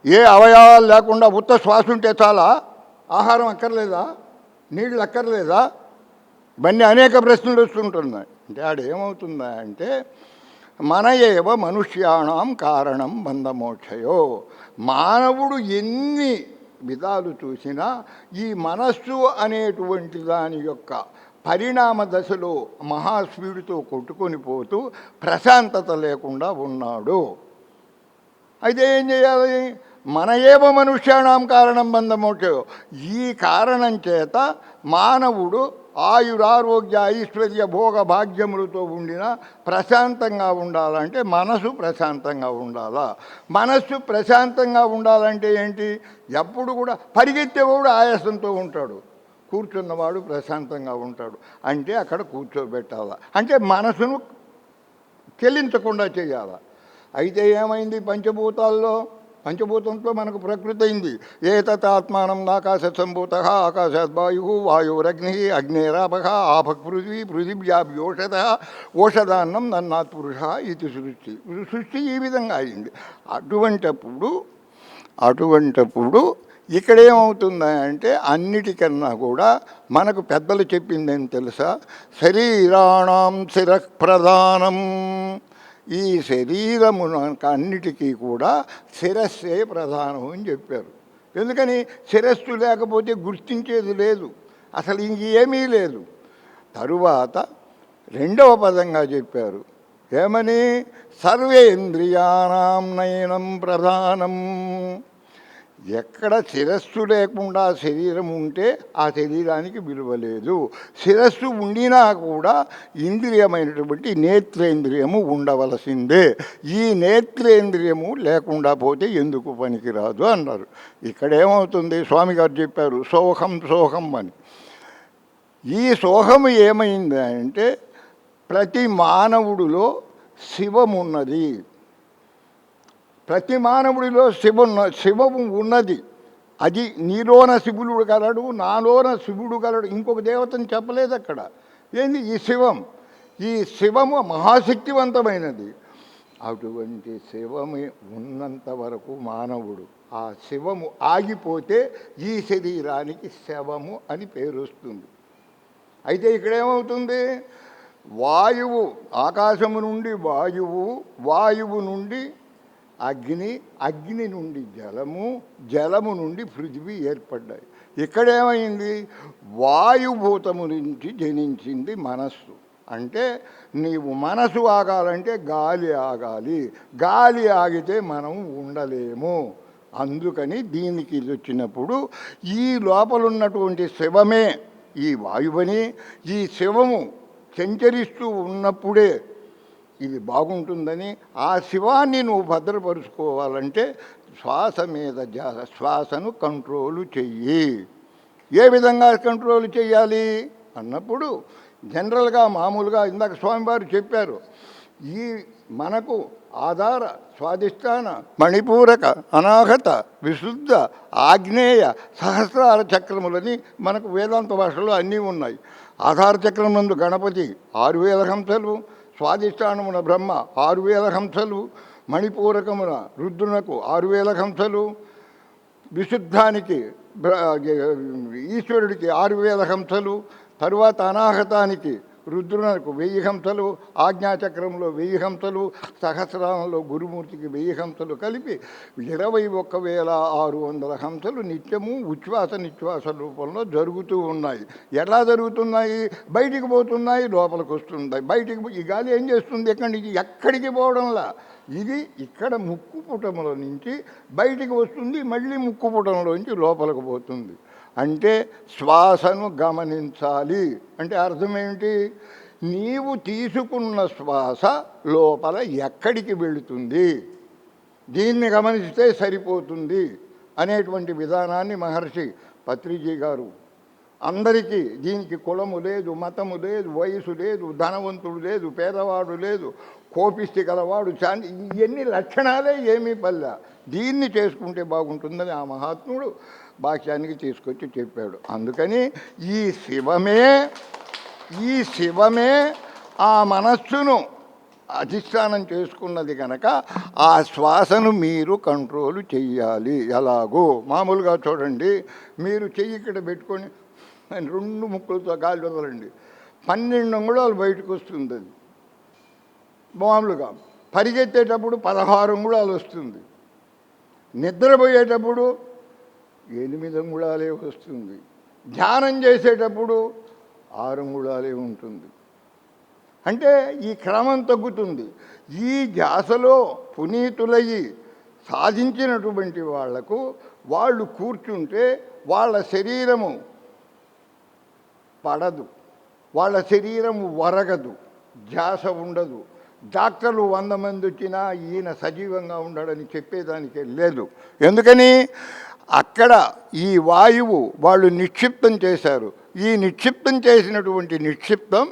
ఏ అవయవాలు లేకుండా ఉత్త శ్వాస ఉంటే చాలా? ఆహారం అక్కర్లేదా? నీళ్ళు అక్కర్లేదా? ఇవన్నీ అనేక ప్రశ్నలు వస్తుంటున్నాయి. అంటే ఆడేమవుతుందా అంటే మన ఏవ మనుష్యాణం కారణం బంధమోక్షయో. మానవుడు ఎన్ని విధాలు చూసినా ఈ మనస్సు అనేటువంటి దాని యొక్క పరిణామ దశలో మహాస్పీడుతో కొట్టుకొని పోతూ ప్రశాంతత లేకుండా ఉన్నాడు. అయితే ఏం చేయాలి? మన ఏవ మనుష్యాణం కారణం బంధమోక్షయో. ఈ కారణం చేత మానవుడు ఆయురారోగ్య ఐశ్వర్య భోగ భాగ్యములతో ఉండిన ప్రశాంతంగా ఉండాలంటే మనసు ప్రశాంతంగా ఉండాలా. మనస్సు ప్రశాంతంగా ఉండాలంటే ఏంటి? ఎప్పుడు కూడా పరిగెత్తేవాడు ఆయాసంతో ఉంటాడు, కూర్చున్నవాడు ప్రశాంతంగా ఉంటాడు. అంటే అక్కడ కూర్చోబెట్టాలా, అంటే మనసును చెల్లించకుండా చేయాలా. అయితే ఏమైంది? పంచభూతంతో మనకు ప్రకృతి అయింది. ఏతత్మానం ఆకాశ సంభూత ఆకాశాద్ వాయు వాయురగ్ని అగ్నేరాపక ఆపక్ పృథివీ పృథివ్యాభ్యోషధ ఓషధాన్నం నన్నాత్ పురుష ఇది సృష్టి ఈ విధంగా అయింది. అటువంటప్పుడు ఇక్కడేమవుతుందంటే అన్నిటికన్నా కూడా మనకు పెద్దలు చెప్పిందేం తెలుసా? శరీరాణం శిరః ప్రధానం. ఈ శరీరమునకు అన్నిటికీ కూడా శిరస్సే ప్రధానం అని చెప్పారు. ఎందుకని? శిరస్సు లేకపోతే గుర్తించేది లేదు, అసలు ఇంకేమీ లేదు. తరువాత రెండవ పదంగా చెప్పారు. ఏమని? సర్వేంద్రియాణం నయనం ప్రధానం. ఎక్కడ శిరస్సు లేకుండా శరీరం ఉంటే ఆ శరీరానికి విలువ లేదు. శిరస్సు ఉండినా కూడా ఇంద్రియమైనటువంటి నేత్రేంద్రియము ఉండవలసిందే. ఈ నేత్రేంద్రియము లేకుండా పోతే ఎందుకు పనికిరాదు అన్నారు. ఇక్కడేమవుతుంది? స్వామి గారు చెప్పారు సోహం అని. ఈ సోహము ఏమైంది అంటే ప్రతి మానవుడిలో శివమున్నది. ప్రతి మానవుడిలో శివము ఉన్నది. అది నీలోన శివుడు గలడు, నాలోన శివుడు గలడు. ఇంకొక దేవతని చెప్పలేదు అక్కడ. ఏంది? ఈ శివము మహాశక్తివంతమైనది. అటువంటి శివము ఉన్నంత వరకు మానవుడు, ఆ శివము ఆగిపోతే ఈ శరీరానికి శవము అని పేరు వస్తుంది. అయితే ఇక్కడేమవుతుంది? వాయువు, ఆకాశము నుండి వాయువు నుండి అగ్ని నుండి జలము నుండి పృథివీ ఏర్పడ్డాయి. ఇక్కడేమైంది? వాయుభూతము నుంచి జనించింది మనస్సు. అంటే నీవు మనసు ఆగాలంటే గాలి ఆగాలి, గాలి ఆగితే మనం ఉండలేము. అందుకని దీనికి ఇది వచ్చినప్పుడు ఈ లోపలున్నటువంటి శివమే ఈ వాయువని, ఈ శివము సంచరిస్తూ ఉన్నప్పుడే ఇది బాగుంటుందని, ఆ శివాన్ని నువ్వు భద్రపరుచుకోవాలంటే శ్వాస మీద శ్వాసను కంట్రోలు చెయ్యి. ఏ విధంగా కంట్రోల్ చేయాలి అన్నప్పుడు జనరల్గా మామూలుగా ఇందాక స్వామివారు చెప్పారు, ఈ మనకు ఆధార స్వాధిష్టాన మణిపూరక అనాహత విశుద్ధ ఆగ్నేయ సహస్రార చక్రములని మనకు వేదాంత భాషలో అన్నీ ఉన్నాయి. ఆధార చక్రం నందు గణపతి 6000 హంసలు, స్వాధిష్టానమున బ్రహ్మ 6000 హంసలు, మణిపూరకమున రుద్రునకు 6000 హంసలు, విశుద్ధానికి ఈశ్వరుడికి 6000 హంసలు, తరువాత అనాహతానికి రుద్రునకు 1000 హంసలు, ఆజ్ఞాచక్రంలో 1000 హంసలు, సహస్రాలంలో గురుమూర్తికి 1000 హంసలు కలిపి 21,600 హంసలు నిత్యము ఉచ్ఛ్వాస నిశ్వాస రూపంలో జరుగుతూ ఉన్నాయి. ఎలా జరుగుతున్నాయి? బయటికి పోతున్నాయి, లోపలికి వస్తున్నాయి. బయటికి ఈ గాలి ఏం చేస్తుంది? ఎక్కడి నుంచి ఎక్కడికి పోవడంలా ఇది ఇక్కడ ముక్కు పుటముల నుంచి బయటికి వస్తుంది, మళ్ళీ ముక్కు పుటంలోంచి లోపలికి పోతుంది. అంటే శ్వాసను గమనించాలి. అంటే అర్థమేమిటి? నీవు తీసుకున్న శ్వాస లోపల ఎక్కడికి వెళుతుంది, దీన్ని గమనిస్తే సరిపోతుంది అనేటువంటి విధానాన్ని మహర్షి పత్రిజీ గారు అందరికీ, దీనికి కులము లేదు, మతము లేదు, వయసు లేదు, ధనవంతుడు లేదు, పేదవాడు లేదు, కోపిష్టి గలవాడు, ఇవన్నీ లక్షణాలే ఏమీ పల్లె, దీన్ని చేసుకుంటే బాగుంటుందని ఆ మహాత్ముడు భాష్యానికి తీసుకొచ్చి చెప్పాడు. అందుకని ఈ శివమే ఆ మనస్సును అధిష్టానం చేసుకున్నది కనుక ఆ శ్వాసను మీరు కంట్రోల్ చెయ్యాలి. ఎలాగో మామూలుగా చూడండి, మీరు చెయ్యి ఇక్కడ పెట్టుకొని 2 ముక్కులతో గాలి వదలండి, 12 అంగుళాలు బయటకు వస్తుంది. అది మామూలుగా పరిగెత్తేటప్పుడు 16 అంగుళాలు వస్తుంది, నిద్రపోయేటప్పుడు 8 అంగుళాలే వస్తుంది, ధ్యానం చేసేటప్పుడు 6 అంగుళాలే ఉంటుంది. అంటే ఈ క్రమం తగ్గుతుంది. ఈ ధ్యాసలో పునీతులయ్యి సాధించినటువంటి వాళ్లకు వాళ్ళు కూర్చుంటే వాళ్ళ శరీరము పడదు, వాళ్ళ శరీరము వరగదు, ధ్యాస ఉండదు. డాక్టర్లు 100 మంది వచ్చినా ఈయన సజీవంగా ఉండడని చెప్పేదానికే లేదు. ఎందుకని అక్కడ ఈ వాయువు వాళ్ళు నిక్షిప్తం చేశారు. ఈ నిక్షిప్తం చేసినటువంటి నిక్షిప్తం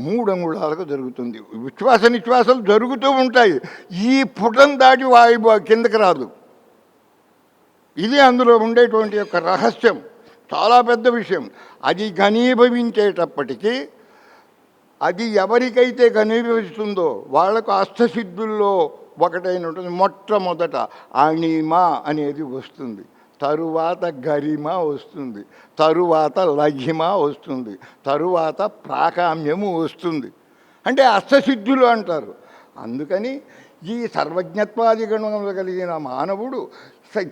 3 అంగుళాలకు జరుగుతుంది. ఉచ్ఛ్వాస నిశ్వాసాలు జరుగుతూ ఉంటాయి. ఈ పుటం దాటి వాయువు కిందకి రాదు. ఇది అందులో ఉండేటువంటి యొక్క రహస్యం, చాలా పెద్ద విషయం. అది ఘనీభవించేటప్పటికీ అది ఎవరికైతే ఘనీభవిస్తుందో వాళ్లకు అష్టసిద్ధుల్లో ఒకటైన ఉంటుంది. మొట్టమొదట అణిమ అనేది వస్తుంది, తరువాత గరిమ వస్తుంది, తరువాత లఘిమ వస్తుంది, తరువాత ప్రాకామ్యము వస్తుంది. అంటే అష్టసిద్ధులు అంటారు. అందుకని ఈ సర్వజ్ఞత్వాది గుణములు కలిగిన మానవుడు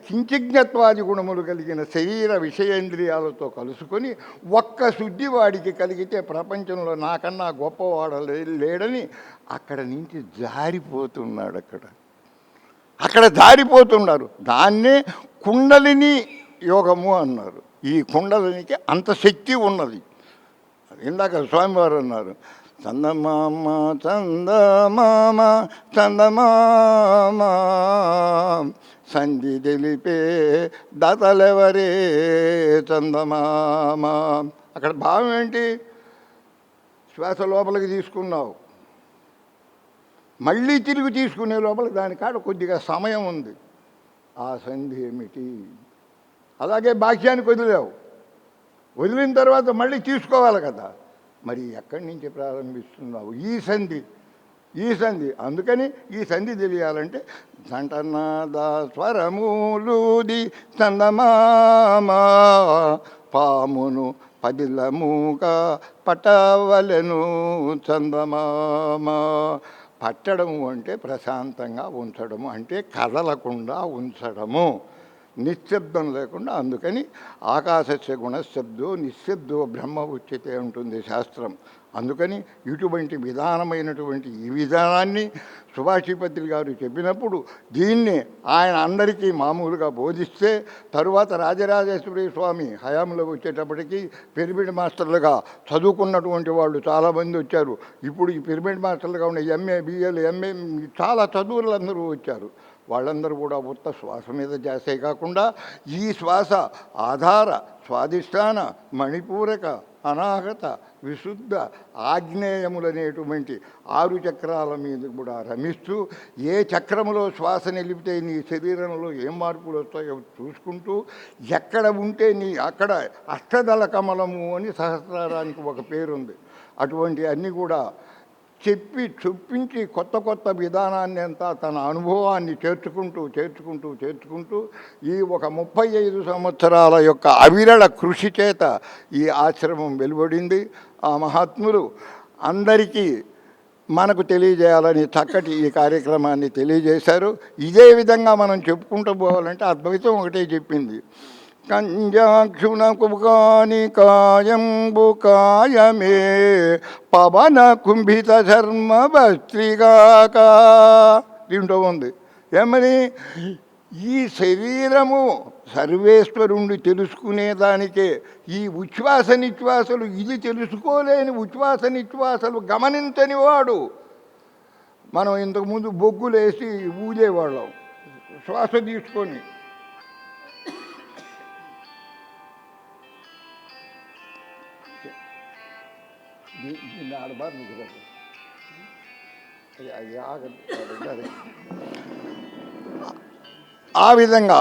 కించిజ్ఞత్వాది గుణములు కలిగిన శరీర విషయేంద్రియాలతో కలుసుకొని ఒక్క శుద్ధి వాడికి కలిగితే ప్రపంచంలో నాకన్నా గొప్పవాడు లేడని అక్కడ నుంచి జారిపోతున్నాడు. అక్కడ జారిపోతున్నారు. దాన్నే కుండలిని యోగము అన్నారు. ఈ కుండలినికి అంత శక్తి ఉన్నది. ఇందాక స్వామివారు అన్నారు, చందమామ చందమామ చందమామ సంధి తెలిపే దాతలెవరే చందమామ. అక్కడ భావం ఏంటి? శ్వాస లోపలికి తీసుకున్నావు, మళ్ళీ తిరిగి తీసుకునే లోపల దానికాడ కొద్దిగా సమయం ఉంది. ఆ సంధి ఏమిటి? అలాగే భాష్యానికి వదిలేవు, వదిలిన తర్వాత మళ్ళీ తీసుకోవాలి కదా, మరి ఎక్కడి నుంచి ప్రారంభిస్తున్నావు? ఈ సంధి. అందుకని ఈ సంధి తెలియాలంటే సంటనాద స్వరములుది చందమామ పామును పదిలముగా పట్టవలెను చందమామ. పట్టడము అంటే ప్రశాంతంగా ఉంచడము, అంటే కదలకుండా ఉంచడము, నిశ్శబ్దం లేకుండా. అందుకని ఆకాశస్య గుణశబ్దో నిశ్శబ్దో బ్రహ్మ ఉచ్యతే ఉంటుంది శాస్త్రం. అందుకని ఇటువంటి విధానమైనటువంటి ఈ విధానాన్ని సుభాషిపత్రి గారు చెప్పినప్పుడు దీన్ని ఆయన అందరికీ మామూలుగా బోధిస్తే, తరువాత రాజరాజేశ్వరి స్వామి హయాంలో వచ్చేటప్పటికీ పిరమిడ్ మాస్టర్లుగా చదువుకున్నటువంటి వాళ్ళు చాలామంది వచ్చారు. ఇప్పుడు ఈ పిరమిడ్ మాస్టర్లుగా ఉన్న ఎంఏ, బిఏలు, ఎంఏ చాలా చదువులు అందరూ వచ్చారు. వాళ్ళందరూ కూడా ఉత్త శ్వాస మీద చేసే కాకుండా ఈ శ్వాస ఆధార, స్వాధిష్టాన, మణిపూరక, అనాహత, విశుద్ధ, ఆగ్నేయములనేటువంటి 6 చక్రాల మీద కూడా రమిస్తూ ఏ చక్రములో శ్వాస నిలిపితే నీ శరీరంలో ఏం మార్పులు వస్తాయో చూసుకుంటూ ఎక్కడ ఉంటే నీ అక్కడ అష్టదళ కమలము అని సహస్రారానికి ఒక పేరుంది. అటువంటి అన్నీ కూడా చెప్పి చొప్పించి కొత్త విధానాన్ని అంతా తన అనుభవాన్ని చేర్చుకుంటూ ఈ ఒక 35 సంవత్సరాల యొక్క అవిరళ కృషి చేత ఈ ఆశ్రమం వెలువడింది. ఆ మహాత్ములు అందరికీ మనకు తెలియజేయాలని చక్కటి ఈ కార్యక్రమాన్ని తెలియజేశారు. ఇదే విధంగా మనం చెప్పుకుంటూ పోవాలంటే అద్వైతం ఒకటే చెప్పింది, కంజాక్షునకు కాని కాయంబు కాయమే పవన కుంభిత ధర్మ భస్త్రిగాక. దీంట్లో ఉంది ఏమని, ఈ శరీరము సర్వేశ్వరుణ్ణి తెలుసుకునేదానికే ఈ ఉచ్ఛ్వాస నిశ్వాసలు, ఇది తెలుసుకోలేని ఉచ్ఛ్వాస నిశ్వాసలు గమనించని వాడు. మనం ఇంతకుముందు బొగ్గులేసి ఊదేవాళ్ళం శ్వాస తీసుకొని. దీన్ని ఆడబారు మీకు ఆ విధంగా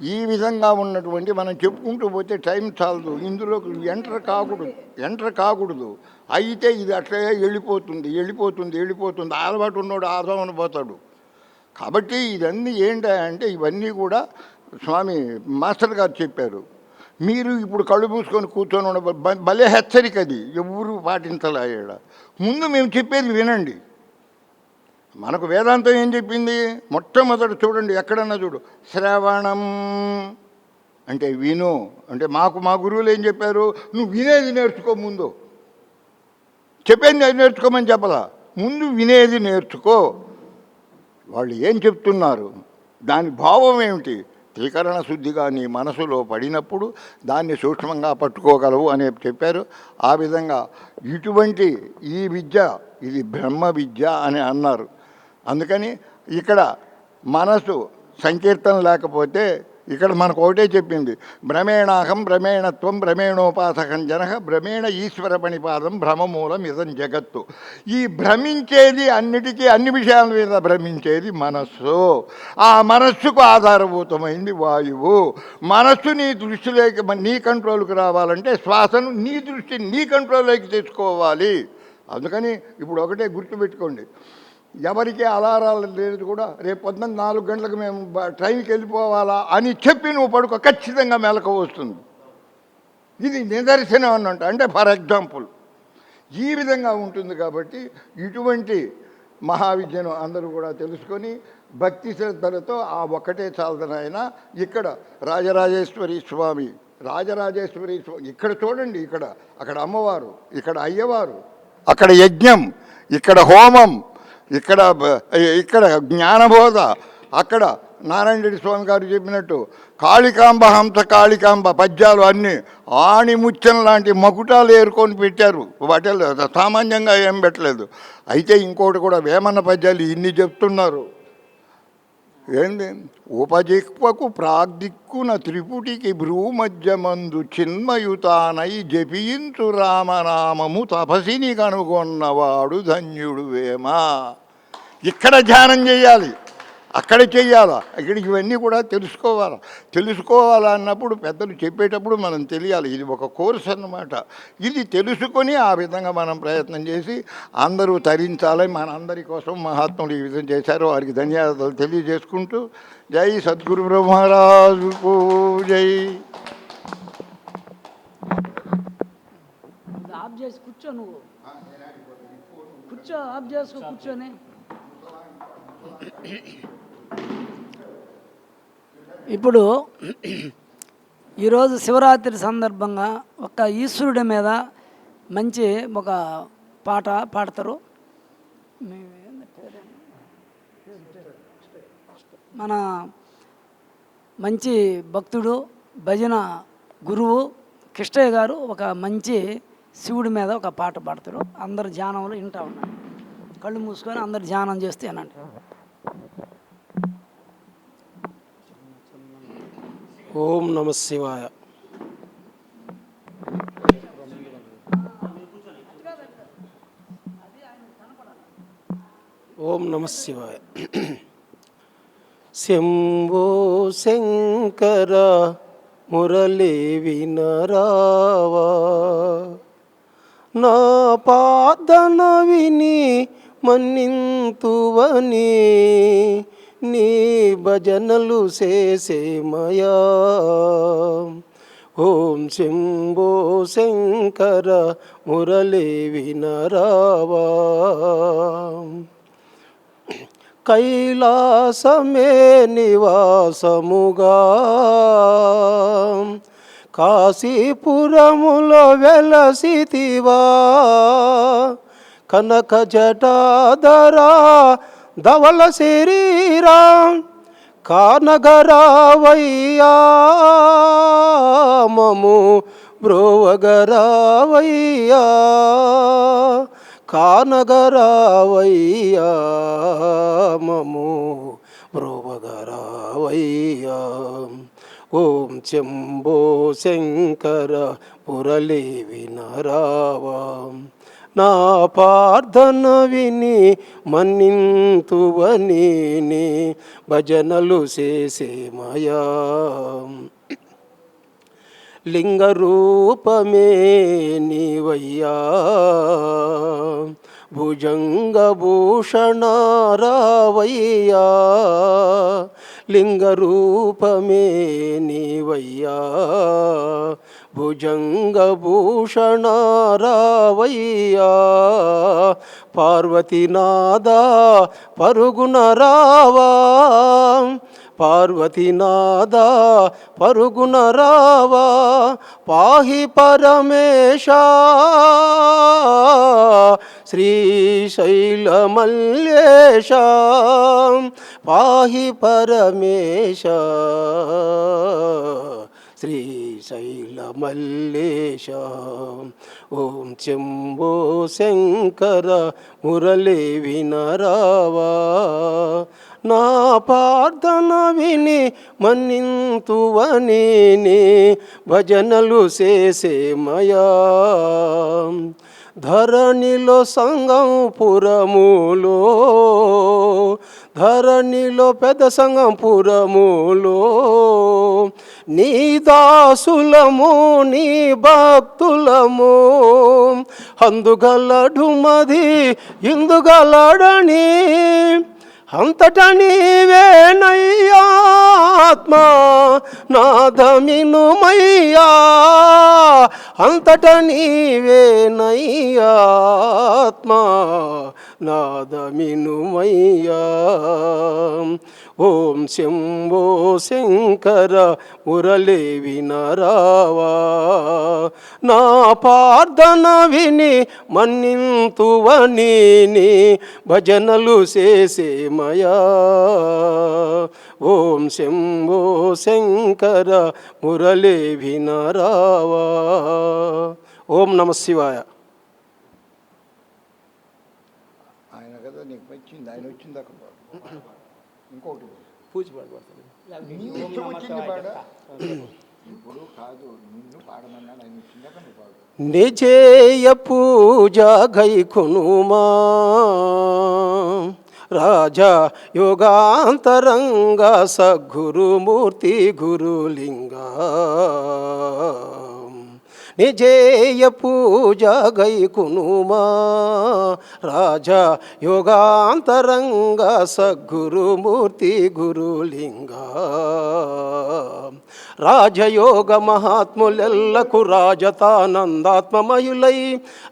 ఈ విధంగా ఉన్నటువంటి మనం చెప్పుకుంటూ పోతే టైం చాలదు. ఇందులో ఎంటర్ కాకూడదు. అయితే ఇది అట్లే వెళ్ళిపోతుంది. అలవాటు ఉన్నోడు ఆదామని పోతాడు. కాబట్టి ఇవన్నీ ఏంటంటే ఇవన్నీ కూడా స్వామి మాస్టర్ గారు చెప్పారు. మీరు ఇప్పుడు కళ్ళు మూసుకొని కూర్చొని ఉన్న భలే హెచ్చరిక, అది ఎవరు పాటించలేడ. ముందు మేము చెప్పేది వినండి. మనకు వేదాంతం ఏం చెప్పింది? మొట్టమొదటి చూడండి, ఎక్కడన్నా చూడు, శ్రవణం అంటే విను అంటే మా గురువులు ఏం చెప్పారు? నువ్వు వినేది నేర్చుకో. ముందు చెప్పేది నేర్చుకోమని చెప్పలా, ముందు వినేది నేర్చుకో. వాళ్ళు ఏం చెప్తున్నారు, దాని భావం ఏమిటి, త్రికరణ శుద్ధిగా నీ మనసులో పడినప్పుడు దాన్ని సూక్ష్మంగా పట్టుకోగలవు అని చెప్పారు. ఆ విధంగా ఇటువంటి ఈ విద్య ఇది బ్రహ్మ విద్య అని అన్నారు. అందుకని ఇక్కడ మనసు సంకీర్తన లేకపోతే ఇక్కడ మనకు ఒకటే చెప్పింది, భ్రమేణాహం భ్రమేణత్వం భ్రమేణోపాసకం జనః భ్రమేణ ఈశ్వర పణిపాదం భ్రమమూలం ఇదం జగత్తు. ఈ భ్రమించేది అన్నిటికీ అన్ని విషయాల మీద భ్రమించేది మనస్సు. ఆ మనస్సుకు ఆధారభూతమైంది వాయువు. మనస్సు నీ దృష్టిలోకి నీ కంట్రోల్కి రావాలంటే శ్వాసను నీ కంట్రోల్లోకి తెచ్చుకోవాలి. అందుకని ఇప్పుడు ఒకటే గుర్తుపెట్టుకోండి, ఎవరికి అలారాలు లేదు కూడా రేపు పొద్దున్న 4 గంటలకు మేము ట్రైన్కి వెళ్ళిపోవాలా అని చెప్పి నువ్వు పడుకో, ఖచ్చితంగా మెలకు వస్తుంది. ఇది నిదర్శనం అన్నట్టు. అంటే ఫర్ ఎగ్జాంపుల్ ఈ విధంగా ఉంటుంది. కాబట్టి ఇటువంటి మహావిద్యను అందరూ కూడా తెలుసుకొని భక్తి శ్రద్ధలతో ఆ ఒక్కటే చాలదనైనా ఇక్కడ రాజరాజేశ్వరి స్వామి ఇక్కడ చూడండి, అక్కడ అమ్మవారు, ఇక్కడ అయ్యవారు, అక్కడ యజ్ఞం, ఇక్కడ హోమం, ఇక్కడ జ్ఞానబోధ, అక్కడ నారాయణ రెడ్డి స్వామి గారు చెప్పినట్టు కాళికాంబ హంస కాళికాంబ పద్యాలు అన్నీ ఆణిముత్యం లాంటి మకుటాలు ఏరుకొని పెట్టారు. వాటిల్లో సామాన్యంగా ఏం పెట్టలేదు. అయితే ఇంకోటి కూడా వేమన్న పద్యాలు ఇన్ని చెప్తున్నారు. ఏంది, ఉపజిక్వకు ప్రాగ్దిక్కున త్రిపుటికి భ్రూమధ్యమందు చిన్మయుతానై జపించు రామనామము తపసిని కనుగొన్నవాడు ధన్యుడు వేమా. ఇక్కడ ధ్యానం చేయాలి, అక్కడ చెయ్యాలా, ఇక్కడ ఇవన్నీ కూడా తెలుసుకోవాలా అన్నప్పుడు పెద్దలు చెప్పేటప్పుడు మనం తెలియాలి. ఇది ఒక కోర్స్ అన్నమాట. ఇది తెలుసుకొని ఆ విధంగా మనం ప్రయత్నం చేసి అందరూ తరించాలని మనందరి కోసం మహాత్ములు ఈ విధంగా చేశారు. వారికి ధన్యవాదాలు తెలియజేసుకుంటూ జై సద్గురు బ్రహ్మరాజుకు జై. ఆఫ్ చేసి కూర్చో, నువ్వు కూర్చో, ఆఫ్ చేసుకో, కూర్చొని. ఇప్పుడు ఈరోజు శివరాత్రి సందర్భంగా ఒక ఈశ్వరుడి మీద మంచి ఒక పాట పాడతారు. మన మంచి భక్తుడు భజన గురువు కృష్ణయ్య గారు ఒక మంచి శివుడి మీద ఒక పాట పాడతారు. అందరు ధ్యానంలో వింటా ఉన్నారు. కళ్ళు మూసుకొని అందరు ధ్యానం చేస్తే అనండి. ఓం నమ శివాయ. ఓం నమ శివాయ. శంభో శంకర మురళి వినరావా, నా పాదన విని మన్నింతువని నీ భజనలు చేసేమయా. ఓం శంభో శంకర మురళి వినరావా, కైలాసమే నివాసముగా కాశీపురములో వెలసితివా, కనక జటాధరా ధవల శరీరం కానగరావయ్యా, మము బ్రోవగరావయ్యా, కానగరావయ్యా, మము బ్రోవగరావయ్యా. ఓం శంభో శంకర మురళి వినరావా, నా ప్రార్థన విని మన్నింతువని నీ భజనలు చేసేమయా. లింగ రూపమే నీవయ్యా, భుజంగ భూషణారావయ్యా, లింగ రూపమే నీవయ్యా, భుజంగ భూషణారావయ్యా. పార్వతీనాథ పరుగున రావా, పార్వతీనాథ పరుగున రావా, పాహి పరమేశ శ్రీశైలమల్లేశ, పాహి పరమేశ శ్రీశైలమల్లేశ. ఓం శంభో శంకర మురళి వినరావా, నా ప్రార్థన విని మన్నింతువని నీ భజనలు చేసేమయా. ధరణిలో సంగంపురములో, ధరణిలో పెద్ద సంగంపురములో నీ దాసులము నీ భక్తులము, అందుగలడు మది ఇందుగలడని అంతట నీవేనయ్యా, ఆత్మా నాదమినుమయ్యా, అంతట నీవేనయ్యా, ఆత్మా నాదమినుమయ్యా. ఓం శంభో శంకర మురళి వినరావా, నా ప్రార్థన విని మన్నింతువని నీ భజనలు చేసేమయా. ఓం శంభో శంకర మురళి వినరావా. ఓం నమ శివాయ. ఆయన కదా నీకు వచ్చింది, ఆయన వచ్చింది అక్కడ ఇంకోటి పూజ పాడబడుతుంది. వచ్చింది పాడ ఇప్పుడు కాదు, నిన్ను పాడమన్నాడు, ఆయన వచ్చిందాక నువ్వు పాడు. నిజేయ పూజ గైకొనుమా, రాజా యోగాంతరంగ సద్గురుమూర్తి గురులింగా. నిజేయ పూజ గైకునుమా, రాజా యోగాంతరంగ సద్గురుమూర్తి గురులింగా. రాజయోగ మహాత్ములెల్లకు రాజతానందాత్మమయులై,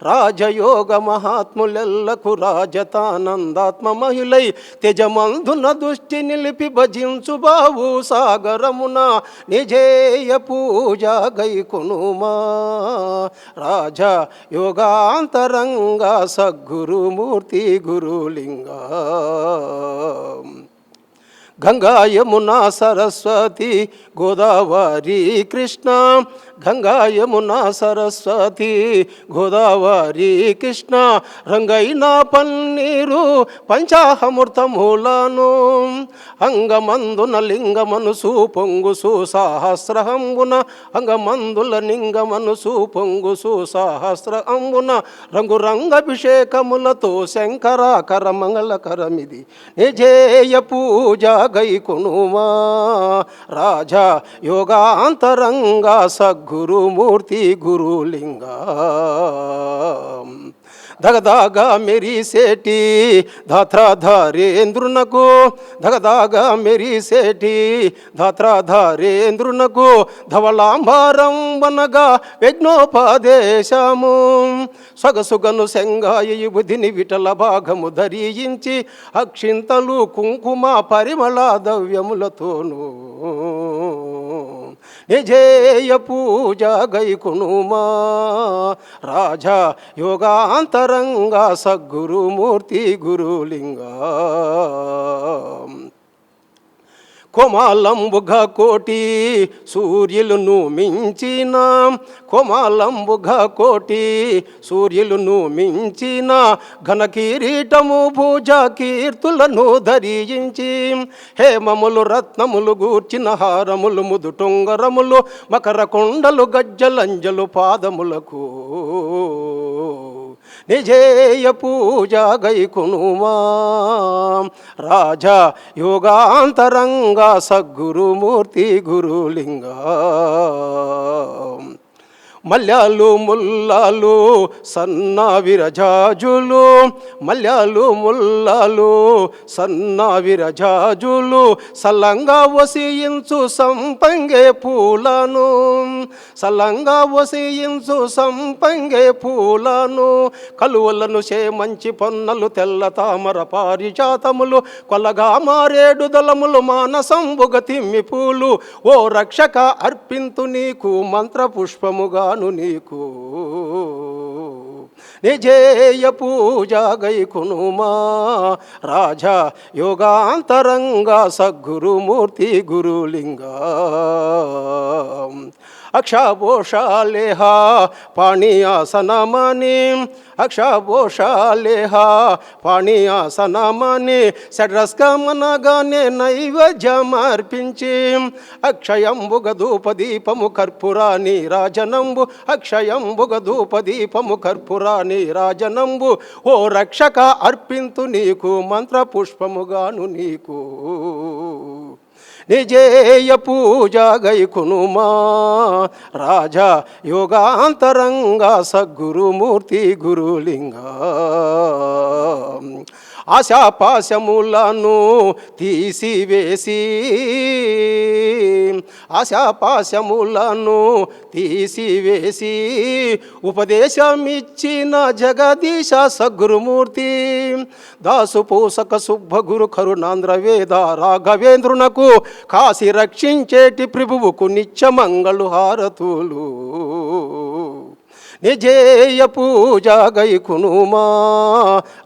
రాజయోగ మహాత్ములెల్లకు రాజతానందాత్మమయులై, తెజమందున దృష్టి నిలిపి భజించు బావు సాగరమున నిజేయ పూజ గైకొనుమా, రాజా యోగాంతరంగ సద్గురుమూర్తి గురులింగా. గంగా యమునా సరస్వతి గోదావరి కృష్ణ, గంగా యమునా సరస్వతి గోదావరి కృష్ణ, రంగైన పన్నీరు పంచాహమృతములను, అంగమందున లింగమనుసు పొంగుసు సహస్రహంబున, అంగమందుల లింగమనుసు పొంగుసు సహస్రహంబున, రంగురంగభిషేకములతో శంకరాకర మంగళకరమిది నిజేయ పూజ గైకొనుమా, రాజా యోగాంతరంగా సద్గురుమూర్తి గురులింగా, దగదాగా మెరిసేటి ధాత్రాధారేంద్రునకు, దగదాగా మెరిసేటి ధాత్రాధారేంద్రునకు, ధవళాంబారం వనగా యజ్ఞోపదేశము, సొగసుగను సెంగాయి బుధిని విఠల భాగము ధరించి, అక్షింతలు కుంకుమ పరిమళ ద్రవ్యములతోనూ నిజేయ పూజ గైకొనుమా, రాజా యోగాంతరంగా సద్గురుమూర్తి గురులింగా, కోమాలంబుగా కోటి సూర్యులను మించిన, కోమాలంబుగా కోటి సూర్యులను మించిన, ఘన కిరీటము భుజ కీర్తులను ధరించి, హేమములు రత్నములు గూర్చిన హారములు ముదుటొంగరములు, మకర కొండలు గజ్జలంజలు పాదములకు నిజేయ పూజ గైకొనుమా, రాజా యోగాంతరంగా సద్గురుమూర్తి గురులింగా, మల్యాలు ముల్లాలు సన్న విరజాజులు, మల్యాలు ముల్లాలు సన్న విరజాజులు, సల్లంగా వసించు సంపంగే పూలను, సల్లంగా వసించు సంపంగే పూలను, కలువలను మంచి పొన్నలు తెల్ల తామర పారిజాతములు, కొలగా మారేడు దళములు మానసంబుగ తిమ్మి పూలు, ఓ రక్షక అర్పింతు నీకు మంత్ర పుష్పముగా నీకు నిజేయ పూజ గైకొనుమా, రాజా యోగాంతరంగా సద్గురుమూర్తి గురులింగా, అక్షాభోషాలేహ పాణియాసనమని, అక్షాభోషాలేహ పాణియాసనమని, షడ్రస్కమనగానే నైవేద్యమర్పించి, అక్షయంబుగ ధూపదీపము కర్పూరాని రాజనంబు, అక్షయంబుగ ధూపదీపము కర్పూరాని రాజనంబు, ఓ రక్షక అర్పింతు నీకు మంత్ర పుష్పముగాను నీకు నిజేయ పూజ గైకొనుమా, రాజా యోగాంతరంగా సద్గురుమూర్తి గురులింగా, ఆశాపాశములను తీసివేసి, ఆశాపాశములను తీసివేసి, ఉపదేశమిచ్చిన జగదీశ సద్గురుమూర్తి, దాసు పోసక శుభగురు కరుణాంధ్ర వేద రాఘవేంద్రునకు, కాశీ రక్షించేటి ప్రభువుకు నిత్యమంగళు హారతులు నిజేయ పూజ గైకొనుమా,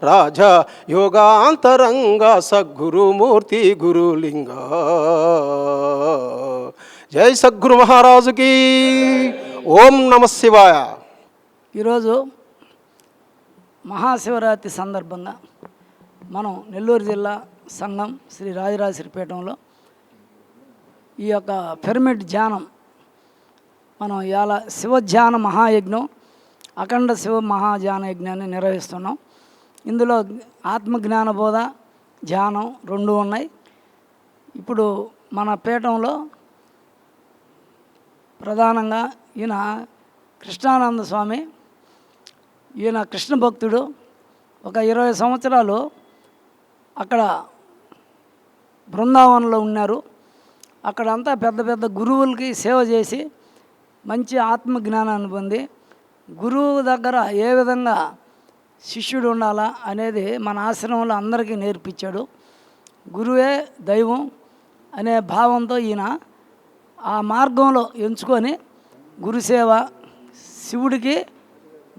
రాజా యోగాంతరంగా సద్గురుమూర్తి గురులింగా, జై సద్గురు మహారాజుకి. ఓం నమ శివాయ. ఈరోజు మహాశివరాత్రి సందర్భంగా మనం నెల్లూరు జిల్లా సంఘం శ్రీ రాజరాజేశ్వరిపీఠంలో ఈ యొక్క పిరమిడ్ ధ్యానం మనం ఇవాళ శివధ్యాన మహాయజ్ఞం, అఖండ శివ మహాధ్యాన యజ్ఞాన్ని నిర్వహిస్తున్నాం. ఇందులో ఆత్మజ్ఞాన బోధ, ధ్యానం రెండు ఉన్నాయి. ఇప్పుడు మన పీఠంలో ప్రధానంగా ఈయన కృష్ణానంద స్వామి, ఈయన కృష్ణ భక్తుడు. ఒక 20 సంవత్సరాలు అక్కడ బృందావనంలో ఉన్నారు. అక్కడంతా పెద్ద పెద్ద గురువులకి సేవ చేసి మంచి ఆత్మజ్ఞానాన్ని పొంది, గురువు దగ్గర ఏ విధంగా శిష్యుడు ఉండాలా అనేది మన ఆశ్రమంలో అందరికీ నేర్పించాడు. గురువే దైవం అనే భావంతో ఈయన ఆ మార్గంలో ఎంచుకొని గురుసేవ, శివుడికి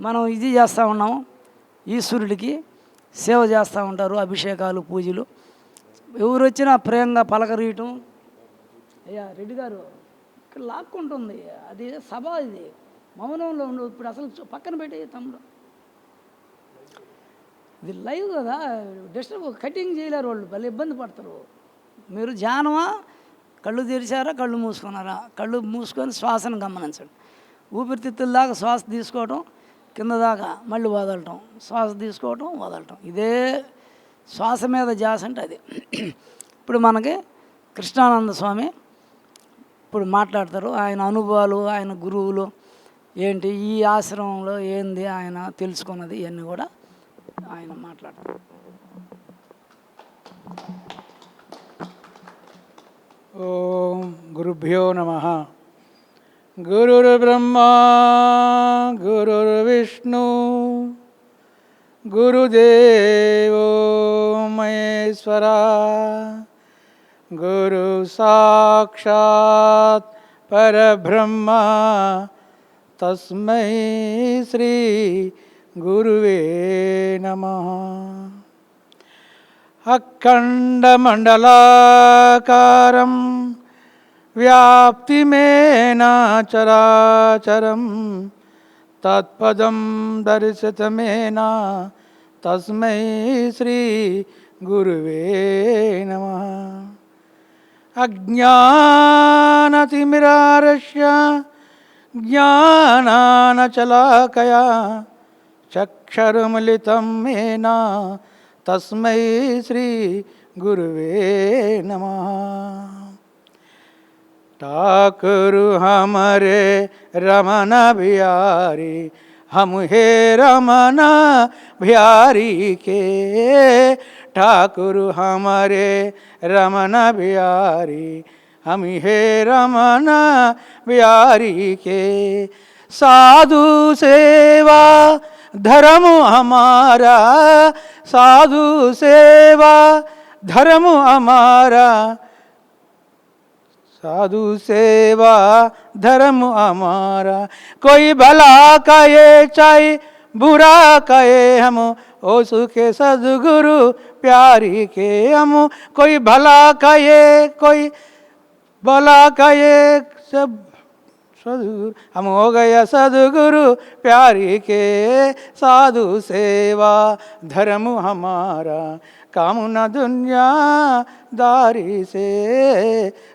మనం ఇది చేస్తూ ఉన్నాము, ఈశ్వరుడికి సేవ చేస్తూ ఉంటారు, అభిషేకాలు పూజలు. ఎవరు వచ్చినా ప్రేమగా పలకరీయటం. అయ్యా రెడ్డి గారు ఇక్కడ లాక్కుంటుంది, అది సభ, ఇది మౌనంలో ఉండు, ఇప్పుడు అసలు పక్కన పెట్టి తమ్ముడు, ఇది లైవ్ కదా, డిస్టర్బ్ కటింగ్ చేయలేరు వాళ్ళు, భలే ఇబ్బంది పడతారు. మీరు ధ్యానమా, కళ్ళు తెరిచారా, కళ్ళు మూసుకున్నారా? కళ్ళు మూసుకొని శ్వాసను గమనించండి. ఊపిరితిత్తుల దాకా శ్వాస తీసుకోవటం, కింద దాకా మళ్ళీ వదలటం, శ్వాస తీసుకోవటం వదలటం, ఇదే శ్వాస మీద ధ్యాస అంటే అది. ఇప్పుడు మనకి కృష్ణానంద స్వామి ఇప్పుడు మాట్లాడతారు. ఆయన అనుభవాలు, ఆయన గురువులు ఏంటి, ఈ ఆశ్రమంలో ఏంది ఆయన తెలుసుకున్నది, ఇవన్నీ కూడా ఆయన మాట్లాడతారు. ఓం గురుభ్యో నమః. గురుర్బ్రహ్మా గురుర్విష్ణు గురుదేవో మహేశ్వరా గురు సాక్షాత్ పరబ్రహ్మ తస్మై శ్రీ గురువే నమః. అఖండమండలాకారం వ్యాప్తిమేన చరాచరం తత్పదం దర్శితమేన తస్మై శ్రీ గురువే నమః. అజ్ఞానతిమిరారస్య జ్ఞానానచలాకయా చక్షరుమిలితం మేన తస్మై శ్రీ గురువే నమః. ఠాకురు హమరే రమణ బిహారీ हम हे रमन बिहारी के, ठाकुर हमारे रमन बिहारी हम हे रमन बिहारी के. साधु सेवा धर्म हमारा, साधु सेवा धर्म हमारा, साधु सेवा धर्म हमारा. कोई भला कहे चाहे बुरा कहे हम ओ सुखे सदगुरु प्यारी के. हम कोई भला कहे कोई भला कहे सब सदगुरु, हम हो गया सदगुरु प्यारी के. साधु सेवा धर्म हमारा, कामना दुनिया दारी से.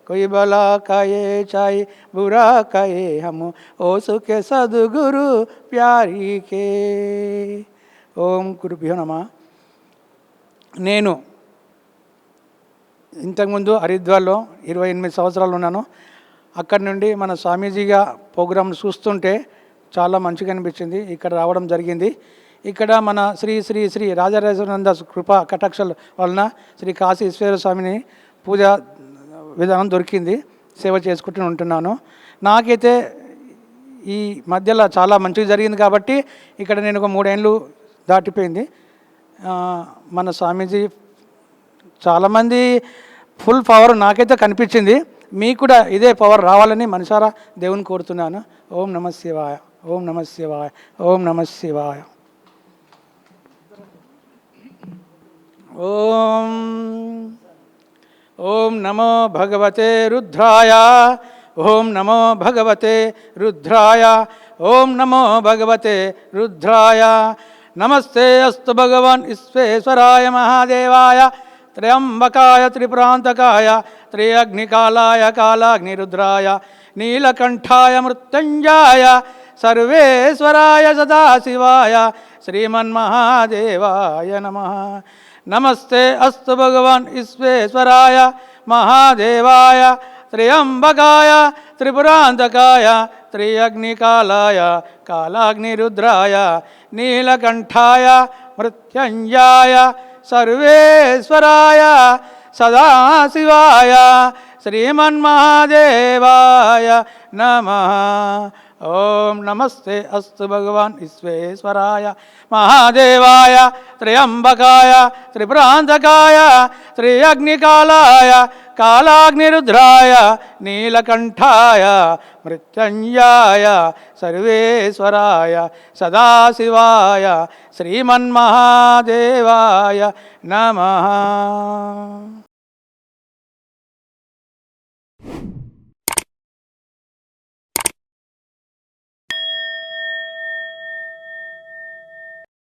कोई भला कहे चाहे बुरा कहे हम ओ सुखे सदगुरु प्यारी के. ఓం గురుభ్యో నమః. నేను ఇంతకుముందు హరిద్వార్లో 28 సంవత్సరాలు ఉన్నాను. అక్కడి నుండి మన స్వామీజీగా ప్రోగ్రాం చూస్తుంటే చాలా మంచిగా అనిపించింది. ఇక్కడ రావడం జరిగింది. ఇక్కడ మన శ్రీ శ్రీ శ్రీ రాజరాజానంద కృపా కటాక్షల వలన శ్రీ కాశీ ఈశ్వర స్వామిని పూజ విధానం దొరికింది. సేవ చేసుకుంటూ ఉంటున్నాను. నాకైతే ఈ మధ్యలో చాలా మంచిగా జరిగింది కాబట్టి ఇక్కడ నేను ఒక 3 ఏళ్ళు దాటిపోయింది. మన స్వామీజీ చాలామంది ఫుల్ పవర్ నాకైతే కనిపించింది. మీకు కూడా ఇదే పవర్ రావాలని మనసారా దేవుని కోరుతున్నాను. ఓం నమః శివాయ, ఓం నమః శివాయ, ఓం నమః శివాయ. ఓం ఓం నమో భగవతే రుద్రాయ, ఓం నమో భగవతే రుద్రాయ, ఓం నమో భగవతే రుద్రాయ. నమస్తే అస్తు భగవాన్ విశ్వేశ్వరాయ మహాదేవాయ, త్ర్యంబకాయ త్రిపురాంతకాయ త్రియగ్నికాలాయ కాలాగ్నిరుద్రాయ నీలకంఠాయ మృత్యుంజయాయ సర్వేశ్వరాయ సదాశివాయ శ్రీమన్మహాదేవాయ నమః. నమస్తే అస్తు భగవాన్ విశ్వేశ్వరాయ మహాదేవాయ, త్ర్యంబకాయ త్రిపురాంతకాయ త్రియగ్నికాలాయ కాలాగ్నిరుద్రాయ నీలకంఠాయ మృత్యుంజయాయ సర్వేశ్వరాయ సదాశివాయ శ్రీమన్మహాదేవాయ నమః. ఓం నమస్తే అస్తు భగవాన్ విశ్వేశ్వరాయ మహాదేవాయ, త్ర్యంబకాయ త్రిపురాంతకాయ త్రియగ్నికాలాయ కాలాగ్నిరుద్రాయ నీలకంఠాయ మృత్యుంజయాయ సర్వేశ్వరాయ సదాశివాయ శ్రీమన్మహాదేవాయ నమః.